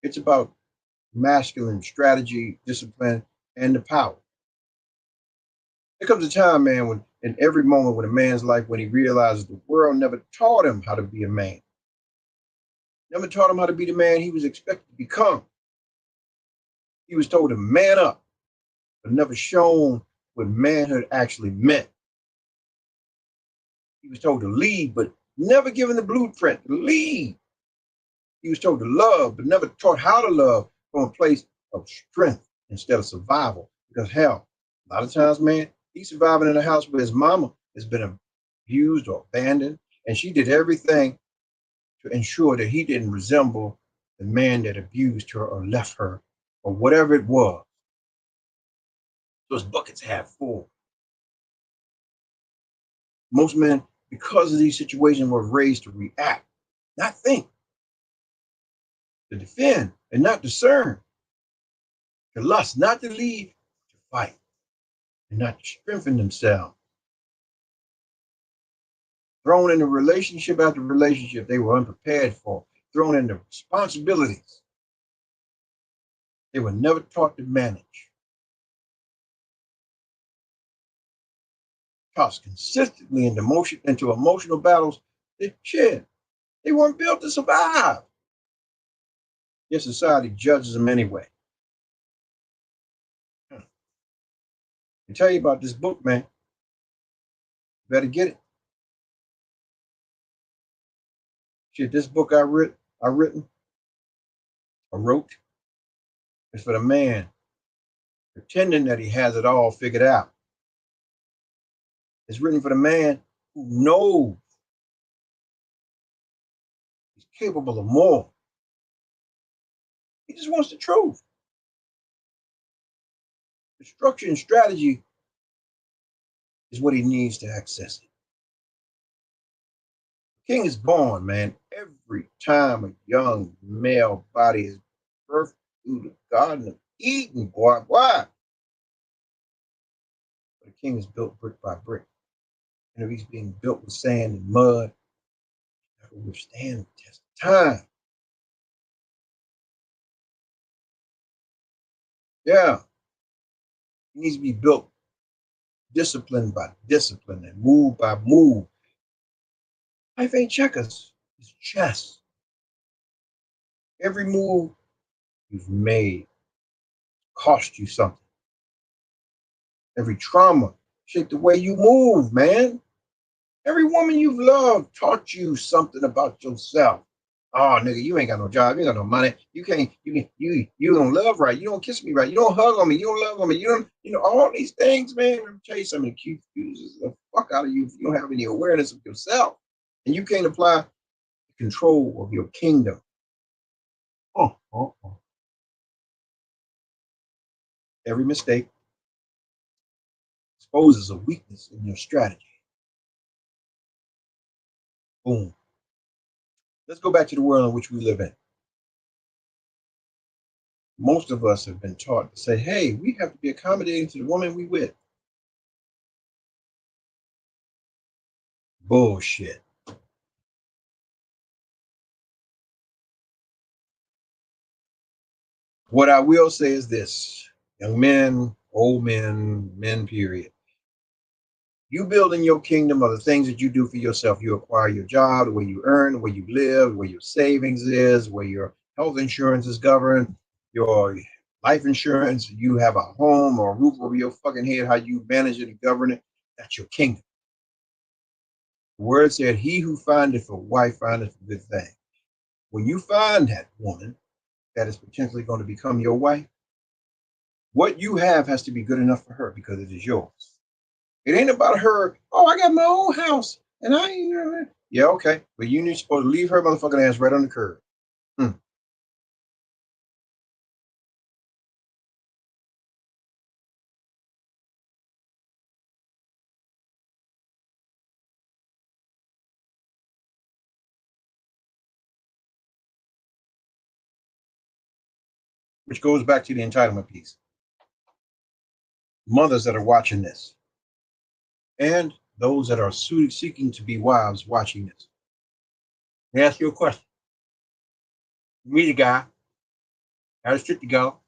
it's about masculine strategy, discipline, and the power. There comes a time, man, when in every moment when a man's life, when he realizes the world never taught him how to be a man, never taught him how to be the man he was expected to become. He was told to man up, but never shown what manhood actually meant. He was told to lead, but never given the blueprint to lead. He was told to love, but never taught how to love from a place of strength instead of survival. Because hell, a lot of times, man, he's surviving in a house where his mama has been abused or abandoned, and she did everything to ensure that he didn't resemble the man that abused her or left her or whatever it was. So his bucket's half full. Most men, because of these situations, were raised to react, not think, to defend and not discern, to lust, not to lead, to fight, and not to strengthen themselves. Thrown into relationship after relationship they were unprepared for, thrown into responsibilities they were never taught to manage. Tossed consistently into emotional battles they weren't built to survive. Yet society judges them anyway. I tell you about this book, man. You better get it. This book I wrote is for the man pretending that he has it all figured out. It's written for the man who knows he's capable of more. He just wants the truth. The structure and strategy is what he needs to access it. King is born, man. Every time a young male body is birthed through the Garden of Eden, boy, why? But a king is built brick by brick. And if he's being built with sand and mud, that will withstand the test of time. Yeah. He needs to be built discipline by discipline and move by move. Life ain't checkers, it's chess. Every move you've made cost you something. Every trauma shaped the way you move, man. Every woman you've loved taught you something about yourself. Oh, nigga, you ain't got no job. You ain't got no money. You don't love right. You don't kiss me right. You don't hug on me. You don't love on me. All these things, man. Let me tell you something. It confuses the fuck out of you if you don't have any awareness of yourself. And you can't apply the control of your kingdom. Every mistake exposes a weakness in your strategy. Boom. Let's go back to the world in which we live in. Most of us have been taught to say, hey, we have to be accommodating to the woman we with. Bullshit. What I will say is this, young men, old men, men, period. You building your kingdom are the things that you do for yourself. You acquire your job, the way you earn, the way you live, where your savings is, where your health insurance is governed, your life insurance, you have a home or a roof over your fucking head, how you manage it and govern it. That's your kingdom. The word said, he who findeth a wife findeth a good thing. When you find that woman that is potentially going to become your wife, what you have has to be good enough for her because it is yours. It ain't about her. Oh, I got my own house, and I ain't. Yeah, okay, but you need supposed to leave her motherfucking ass right on the curb. Hmm. Which goes back to the entitlement piece. Mothers that are watching this, and those that are seeking to be wives watching this. Let me ask you a question. You meet a guy, got his shit to go.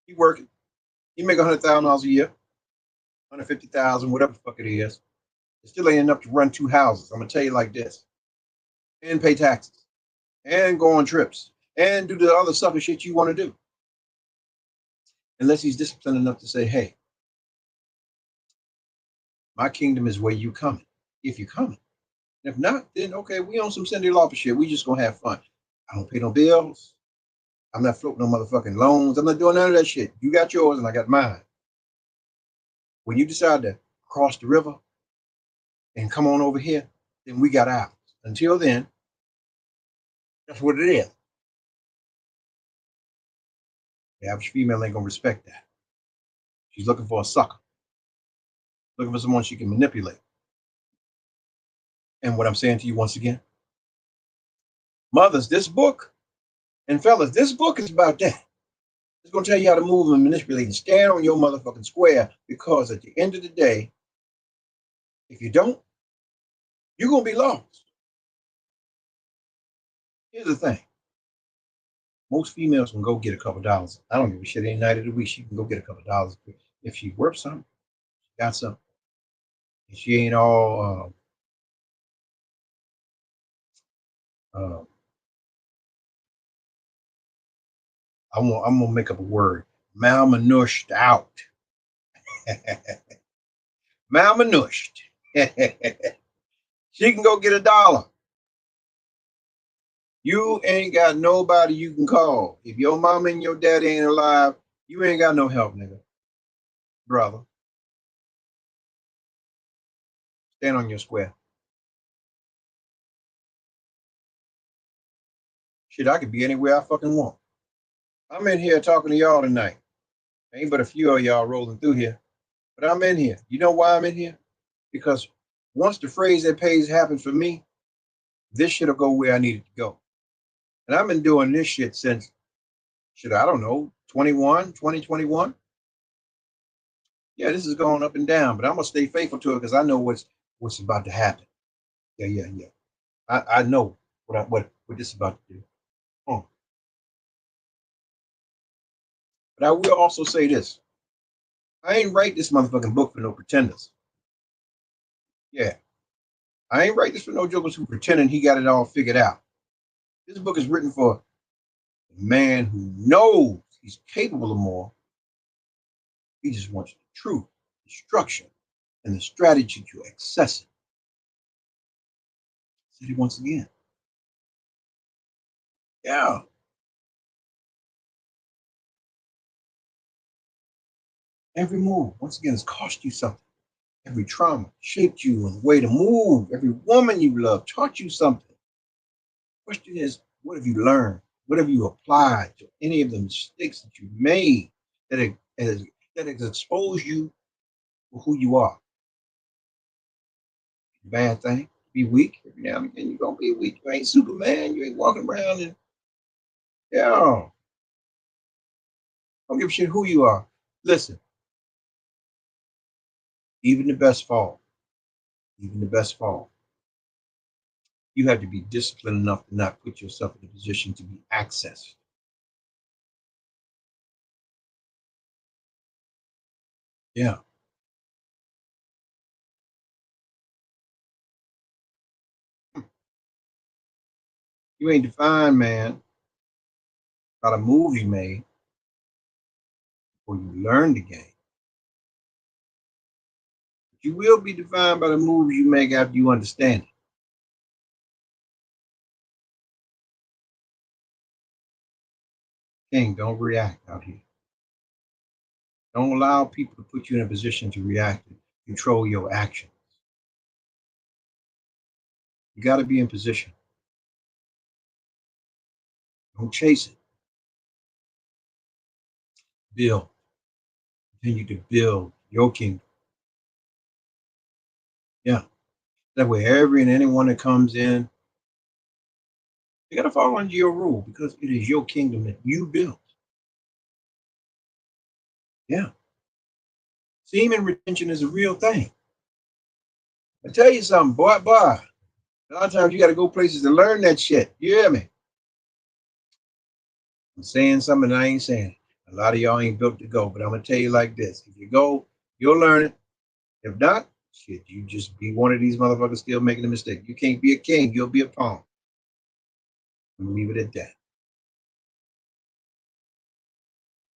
He working. He make $100,000 a year, 150,000, whatever the fuck it is. It still ain't enough to run two houses. I'm gonna tell you like this, and pay taxes, and go on trips, and do the other stuff and shit you want to do. Unless he's disciplined enough to say, hey, my kingdom is where you coming, if you coming. If not, then okay, we on some Cindy Lauper shit. We just gonna have fun. I don't pay no bills. I'm not floating no motherfucking loans. I'm not doing none of that shit. You got yours and I got mine. When you decide to cross the river and come on over here, then we got ours. Until then, that's what it is. The average female ain't gonna respect that. She's looking for a sucker, looking for someone she can manipulate. And what I'm saying to you once again, mothers, this book, and fellas, this book is about that. It's gonna tell you how to move and manipulate and stand on your motherfucking square because at the end of the day, if you don't, you're gonna be lost. Here's the thing. Most females can go get a couple dollars. I don't give a shit any night of the week. She can go get a couple dollars. If she's worth something, she got something. And she ain't all uh, I'm gonna make up a word. Malnourished out. Malnourished. She can go get $1. You ain't got nobody you can call. If your mama and your daddy ain't alive, you ain't got no help, nigga. Brother, stand on your square. Shit, I could be anywhere I fucking want. I'm in here talking to y'all tonight. Ain't but a few of y'all rolling through here, but I'm in here. You know why I'm in here? Because once the phrase that pays happens for me, this shit'll go where I need it to go. And I've been doing this shit since, shit, I don't know, 2021. Yeah, this is going up and down, but I'm gonna stay faithful to it because I know what's about to happen. Yeah. I know what this is about to do. Oh. But I will also say this. I ain't write this motherfucking book for no pretenders. Yeah. I ain't write this for no jokers who pretending he got it all figured out. This book is written for a man who knows he's capable of more. He just wants the truth, the structure, and the strategy to access it. Said it once again. Yeah. Every move, once again, has cost you something. Every trauma shaped you in a way to move. Every woman you love taught you something. The question is, what have you learned? What have you applied to any of the mistakes that you made that has exposed you for who you are? Bad thing. Be weak. Every now and again, you're gonna be weak. You ain't Superman. You ain't walking around and yeah. Don't give a shit who you are. Listen, even the best fall, even the best fall. You have to be disciplined enough to not put yourself in a position to be accessed. Yeah. You ain't defined, man, by the moves you made or you learned the game. But you will be defined by the moves you make after you understand it. King, don't react out here. Don't allow people to put you in a position to react and control your actions. You got to be in position. Don't chase it. Build. Continue to build your kingdom. Yeah. That way, every and anyone that comes in, they got to follow under your rule because it is your kingdom that you built. Yeah. Semen retention is a real thing. I tell you something, boy. A lot of times you got to go places to learn that shit. You hear me? I'm saying something I ain't saying. A lot of y'all ain't built to go, but I'm gonna tell you like this: if you go, you'll learn it. If not, shit, you just be one of these motherfuckers still making a mistake. You can't be a king; you'll be a pawn. I'm gonna leave it at that.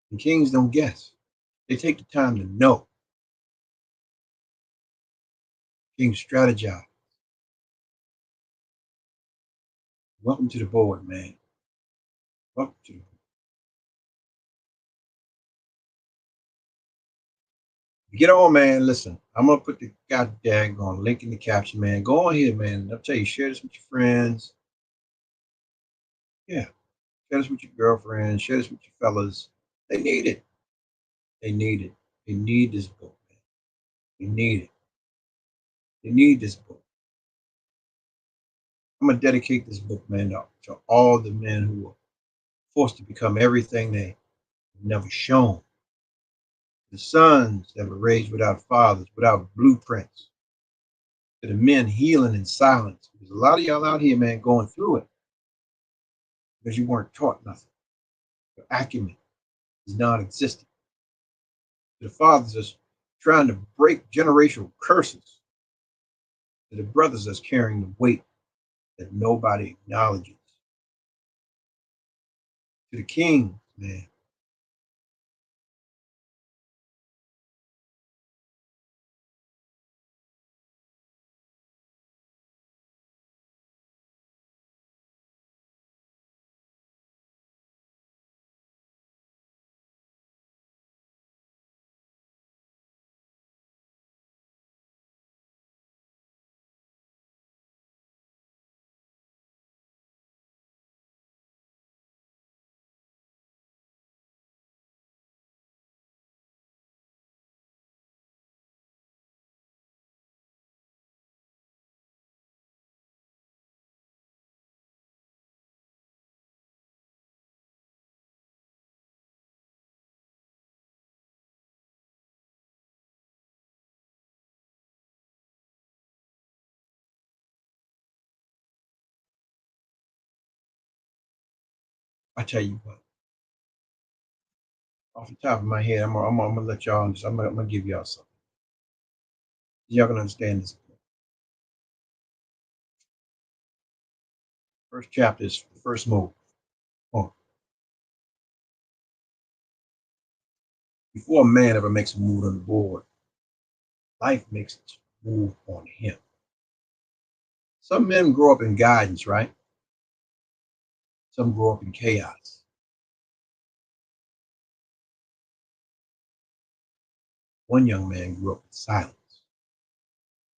And kings don't guess; they take the time to know. Kings strategize. Welcome to the board, man. Welcome to the board. Get on, man. Listen, I'm gonna put the goddamn link in the caption, man. Go on here, man. I'll tell you, share this with your friends. Yeah, share this with your girlfriends. Share this with your fellas. They need it. They need it. They need this book, man. They need it. They need this book. I'm gonna dedicate this book, man, to all the men who were forced to become everything they never shown. The sons that were raised without fathers, without blueprints. To the men healing in silence. There's a lot of y'all out here, man, going through it because you weren't taught nothing. Your acumen is non-existent. To the fathers that's trying to break generational curses. To the brothers that's carrying the weight that nobody acknowledges. To the king, man. I tell you what, off the top of my head, I'm gonna let y'all. I'm gonna give y'all something. Y'all gonna understand this. First chapter is the first move. Oh, before a man ever makes a move on the board, life makes its move on him. Some men grow up in guidance, right? Some grow up in chaos. One young man grew up in silence,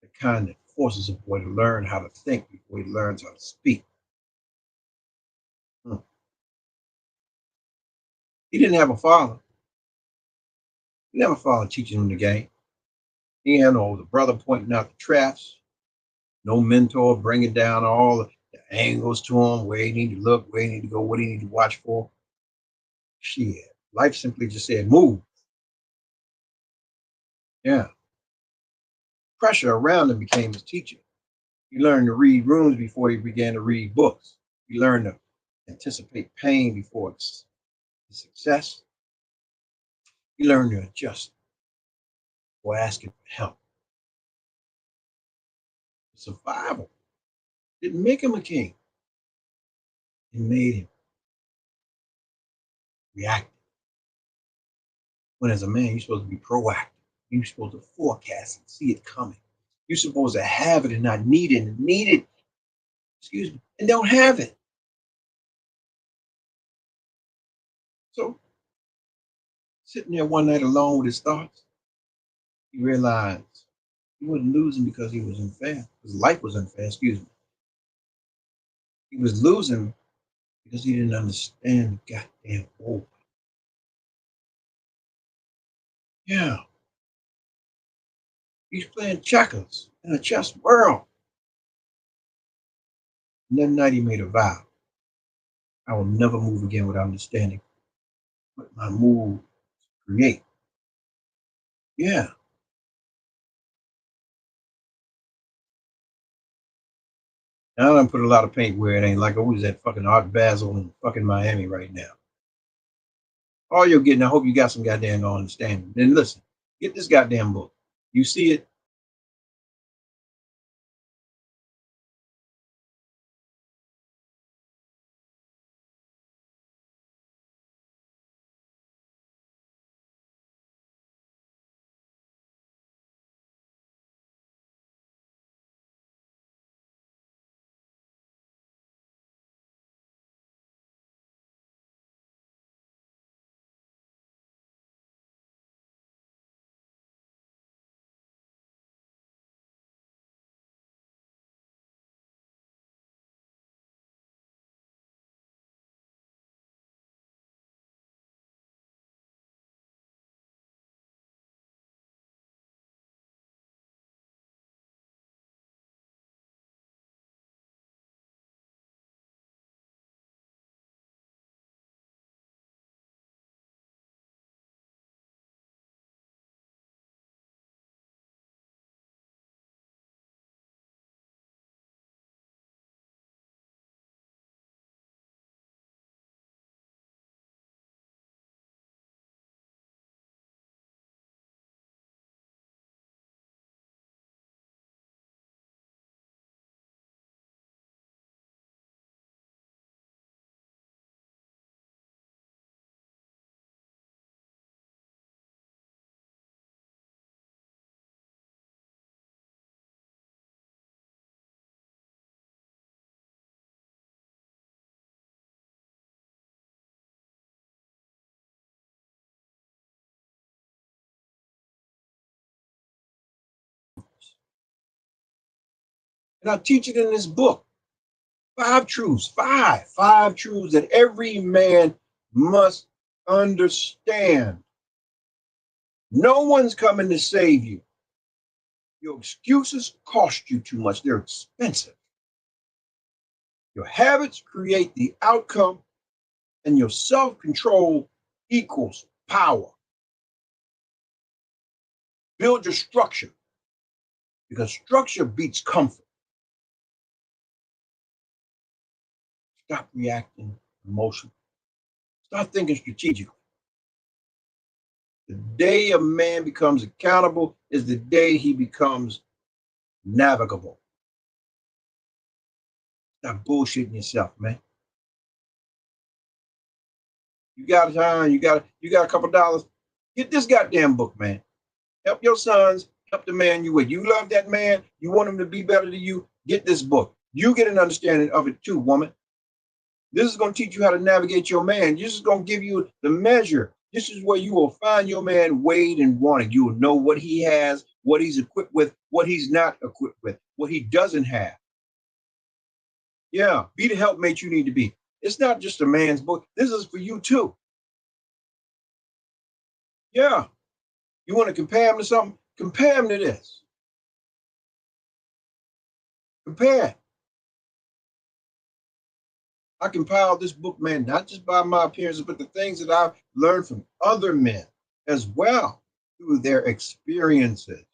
the kind that forces a boy to learn how to think before he learns how to speak. Hmm. He didn't have a father. He never father teaching him the game. He had no older brother pointing out the traps, no mentor bringing down all the angles to him, where he need to look, where he need to go, what he need to watch for. Shit. Life simply just said, move. Yeah. Pressure around him became his teacher. He learned to read rooms before he began to read books. He learned to anticipate pain before success. He learned to adjust before asking for help. Survival didn't make him a king. It made him reactive. When as a man, you're supposed to be proactive. You're supposed to forecast and see it coming. You're supposed to have it and not need it and need it, excuse me, and don't have it. So sitting there one night alone with his thoughts, he realized he wasn't losing because he was unfair. His life was unfair, excuse me. He was losing because he didn't understand the goddamn war. Yeah, he's playing checkers in a chess world. And that night he made a vow. I will never move again without understanding what my move create. Yeah. Now I done put a lot of paint where it ain't, like I was at fucking Art Basel in fucking Miami right now. All you're getting, I hope you got some goddamn understanding. Then listen, get this goddamn book. You see it? And I teach it in this book. Five truths, five truths that every man must understand. No one's coming to save you. Your excuses cost you too much. They're expensive. Your habits create the outcome, and your self-control equals power. Build your structure because structure beats comfort. Stop reacting emotionally. Start thinking strategically. The day a man becomes accountable is the day he becomes navigable. Stop bullshitting yourself, man. You got time, you got a couple dollars. Get this goddamn book, man. Help your sons, help the man you with. You love that man, you want him to be better than you. Get this book. You get an understanding of it too, woman. This is going to teach you how to navigate your man. This is going to give you the measure. This is where you will find your man weighed and wanted. You will know what he has, what he's equipped with, what he's not equipped with, what he doesn't have. Yeah, be the helpmate you need to be. It's not just a man's book. This is for you too. Yeah. You want to compare him to something? Compare him to this. Compare. I compiled this book, man, not just by my appearances, but the things that I've learned from other men as well through their experiences.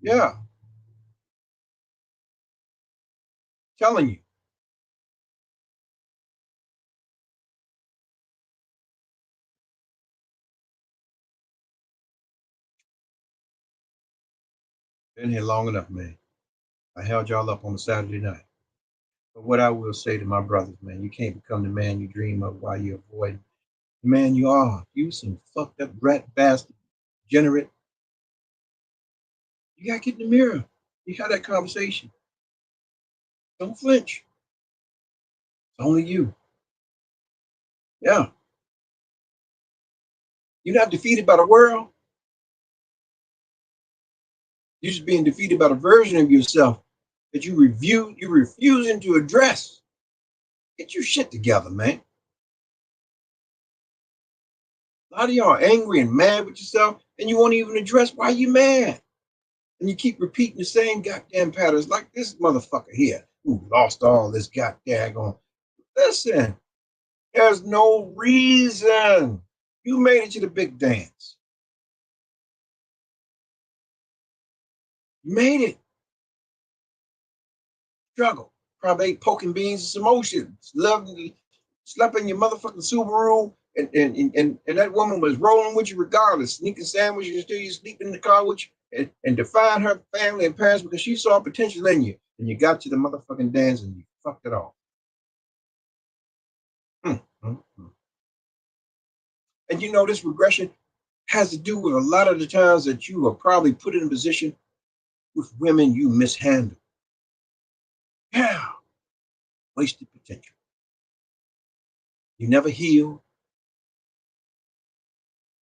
Yeah, telling you. Been here long enough, man. I held y'all up on a Saturday night. But what I will say to my brothers, man, you can't become the man you dream of while you're avoiding the man you are. You some fucked up rat bastard, degenerate. You gotta get in the mirror. You have that conversation. Don't flinch. It's only you. Yeah. You're not defeated by the world. You're just being defeated by the version of yourself that you're refusing to address. Get your shit together, man. A lot of y'all are angry and mad with yourself, and you won't even address why you're mad. And you keep repeating the same goddamn patterns like this motherfucker here who lost all this goddamn on. Listen, there's no reason. You made it to the big dance. You made it. Struggle. Probably ate poking beans and some emotions. Slept in your motherfucking Subaru, and that woman was rolling with you regardless, sneaking sandwiches until you sleep in the car with you, and defying her family and parents because she saw potential in you. And you got to the motherfucking dance and you fucked it off. And you know, this regression has to do with a lot of the times that you are probably put in a position with women you mishandle. Yeah, wasted potential. You never heal.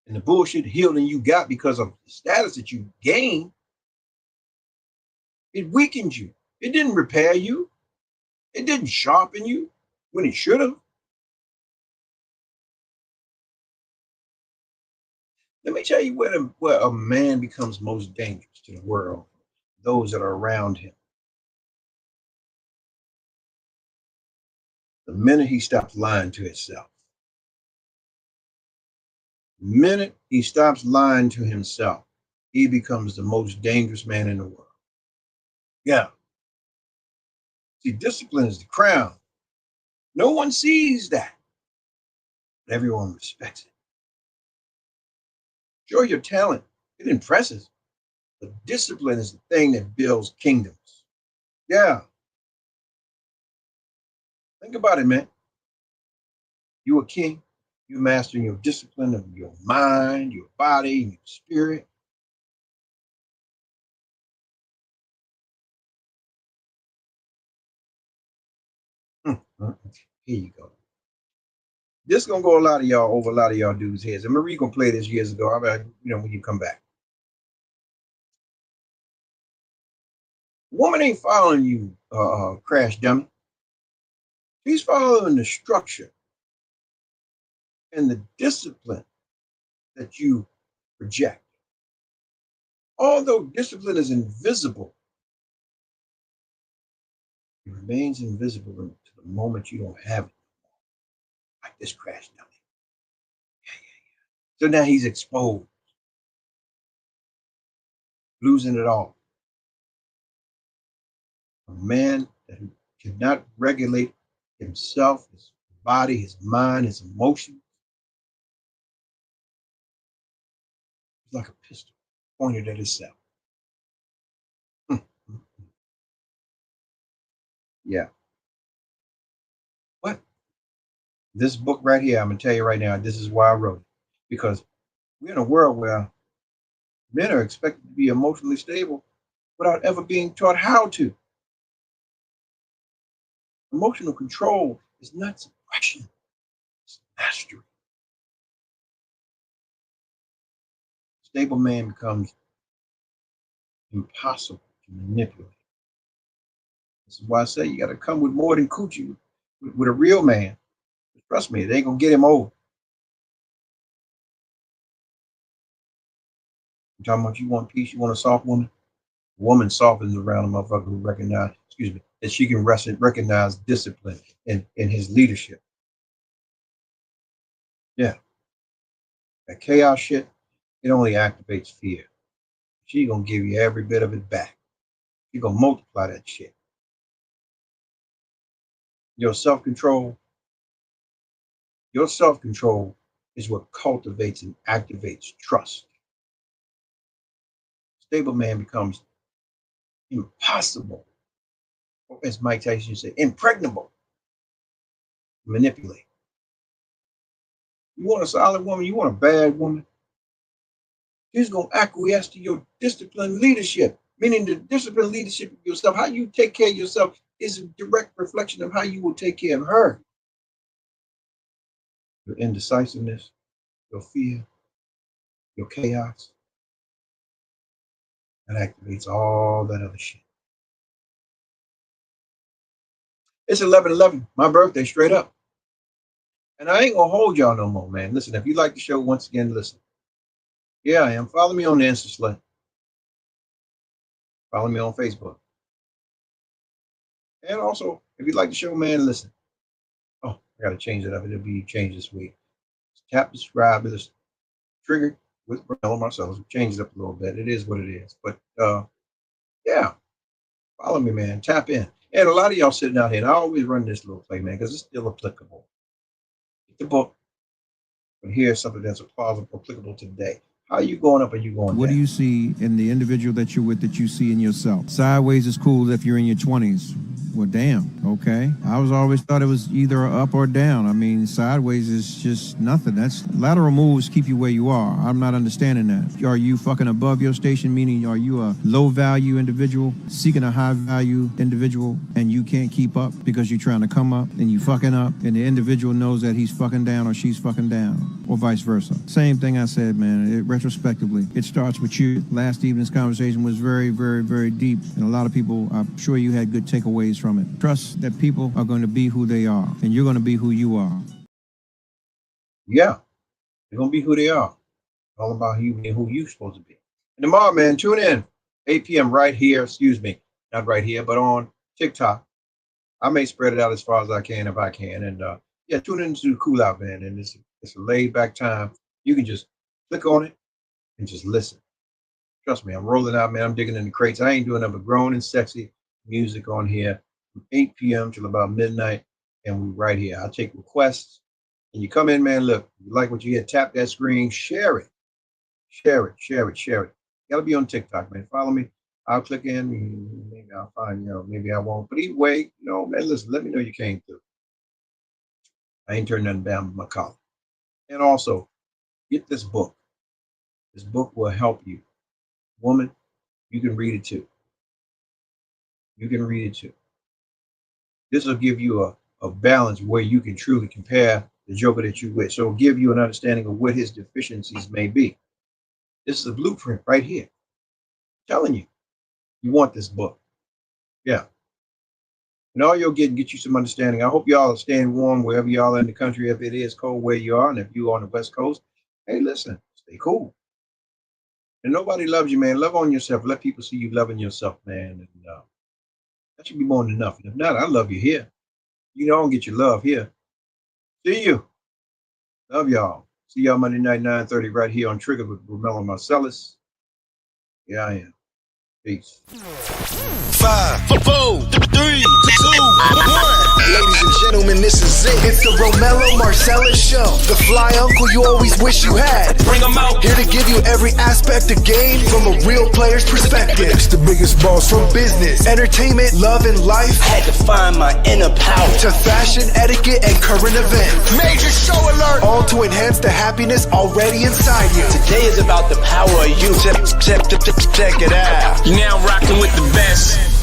And the bullshit healing you got because of the status that you gained, it weakened you. It didn't repair you. It didn't sharpen you when it should have. Let me tell you where a man becomes most dangerous to the world, those that are around him. The minute he stops lying to himself. The minute he stops lying to himself, he becomes the most dangerous man in the world. Yeah. See, discipline is the crown. No one sees that, but everyone respects it. Sure, your talent, it impresses, but discipline is the thing that builds kingdoms. Yeah. Think about it, man. You a king. You mastering your discipline of your mind, your body, and your spirit. Here you go. This is gonna go over a lot of y'all dudes' heads. And Marie gonna play this years ago. I bet when you come back. Woman ain't following you, crash dummy. She's following the structure and the discipline that you project. Although discipline is invisible, it remains invisible to the moment you don't have it. Like this crash dummy. So now he's exposed, losing it all. A man that cannot regulate himself, his body, his mind, his emotions. It's like a pistol pointed at himself. Yeah. What? This book right here, I'm going to tell you right now, this is why I wrote it. Because we're in a world where men are expected to be emotionally stable without ever being taught how to. Emotional control is not suppression, it's mastery. Stable man becomes impossible to manipulate. This is why I say you got to come with more than coochie with a real man. Trust me, they ain't gonna get him over. You talking about you want peace, you want a soft woman? A woman softens around a motherfucker who recognize, excuse me, that she can recognize discipline in his leadership. Yeah. That chaos shit, it only activates fear. She gonna give you every bit of it back. She gonna multiply that shit. Your self-control is what cultivates and activates trust. Stable man becomes impossible, or as Mike Tyson said, impregnable. Manipulate. You want a solid woman, you want a bad woman, she's going to acquiesce to your disciplined leadership, meaning the disciplined leadership of yourself. How you take care of yourself is a direct reflection of how you will take care of her. Your indecisiveness, your fear, your chaos, that activates all that other shit. It's 11/11, my birthday, straight up. And I ain't going to hold y'all no more, man. Listen, if you like the show, once again, listen. Yeah, I am. Follow me on the Insta Slut. Follow me on Facebook. And also, if you like the show, man, listen. Oh, I got to change it up. It'll be changed this week. Tap subscribe. It's triggered with Romello Marcellous. Change it up a little bit. It is what it is. But, yeah, follow me, man. Tap in. And a lot of y'all sitting out here, and I always run this little play, man, because it's still applicable. Get the book, but here's something that's applicable today. How are you going up and you going down? What do you see in the individual that you're with that you see in yourself? Sideways is cool if you're in your 20s. Well, damn, okay. I always thought it was either up or down. I mean, sideways is just nothing. That's lateral moves keep you where you are. I'm not understanding that. Are you fucking above your station, meaning are you a low-value individual seeking a high-value individual and you can't keep up because you're trying to come up and you fucking up and the individual knows that he's fucking down or she's fucking down, or vice versa? Same thing I said, man. Retrospectively, it starts with you. Last evening's conversation was very, very, very deep, and a lot of people, I'm sure you had good takeaways from it. Trust that people are going to be who they are, and you're going to be who you are. Yeah, they're going to be who they are. All about you being who you're supposed to be. And tomorrow, man, tune in, 8 p.m. right here, excuse me, not right here, but on TikTok. I may spread it out as far as I can if I can. And yeah, tune in to the Cool Out, man. And it's a laid back time. You can just click on it and just listen. Trust me, I'm rolling out, man. I'm digging in the crates. I ain't doing nothing but grown and sexy music on here from 8 p.m. till about midnight. And we right here. I'll take requests. And you come in, man, look, you like what you hear, tap that screen, share it. Share it, share it, share it. You got to be on TikTok, man. Follow me. I'll click in. Maybe I'll find, maybe I won't. But either way, man, listen, let me know you came through. I ain't turning nothing down with my collar. And also, get this book. This book will help you. Woman, you can read it too. You can read it too. This will give you a balance where you can truly compare the joker that you with. So it'll give you an understanding of what his deficiencies may be. This is a blueprint right here. I'm telling you, you want this book. Yeah. And all you'll get you some understanding. I hope y'all are staying warm wherever y'all are in the country. If it is cold where you are, and if you're on the West Coast, hey, listen, stay cool. And nobody loves you, man. Love on yourself. Let people see you loving yourself, man. And that should be more than enough. And if not, I love you here. You don't get your love here. See you. Love y'all. See y'all Monday night, 9:30 right here on Trigger with Romello Marcellous. Yeah, I am. Peace. 5, 4, 3, 2, 1. Ladies and gentlemen, this is it. It's the Romello Marcellous Show. The fly uncle you always wish you had. Bring 'em out. Here to give you every aspect of game from a real player's perspective. It's the biggest boss from business, entertainment, love, and life. Had to find my inner power. To fashion, etiquette, and current events. Major show alert! All to enhance the happiness already inside you. Today is about the power of you. Check it out. You're now rocking with the best.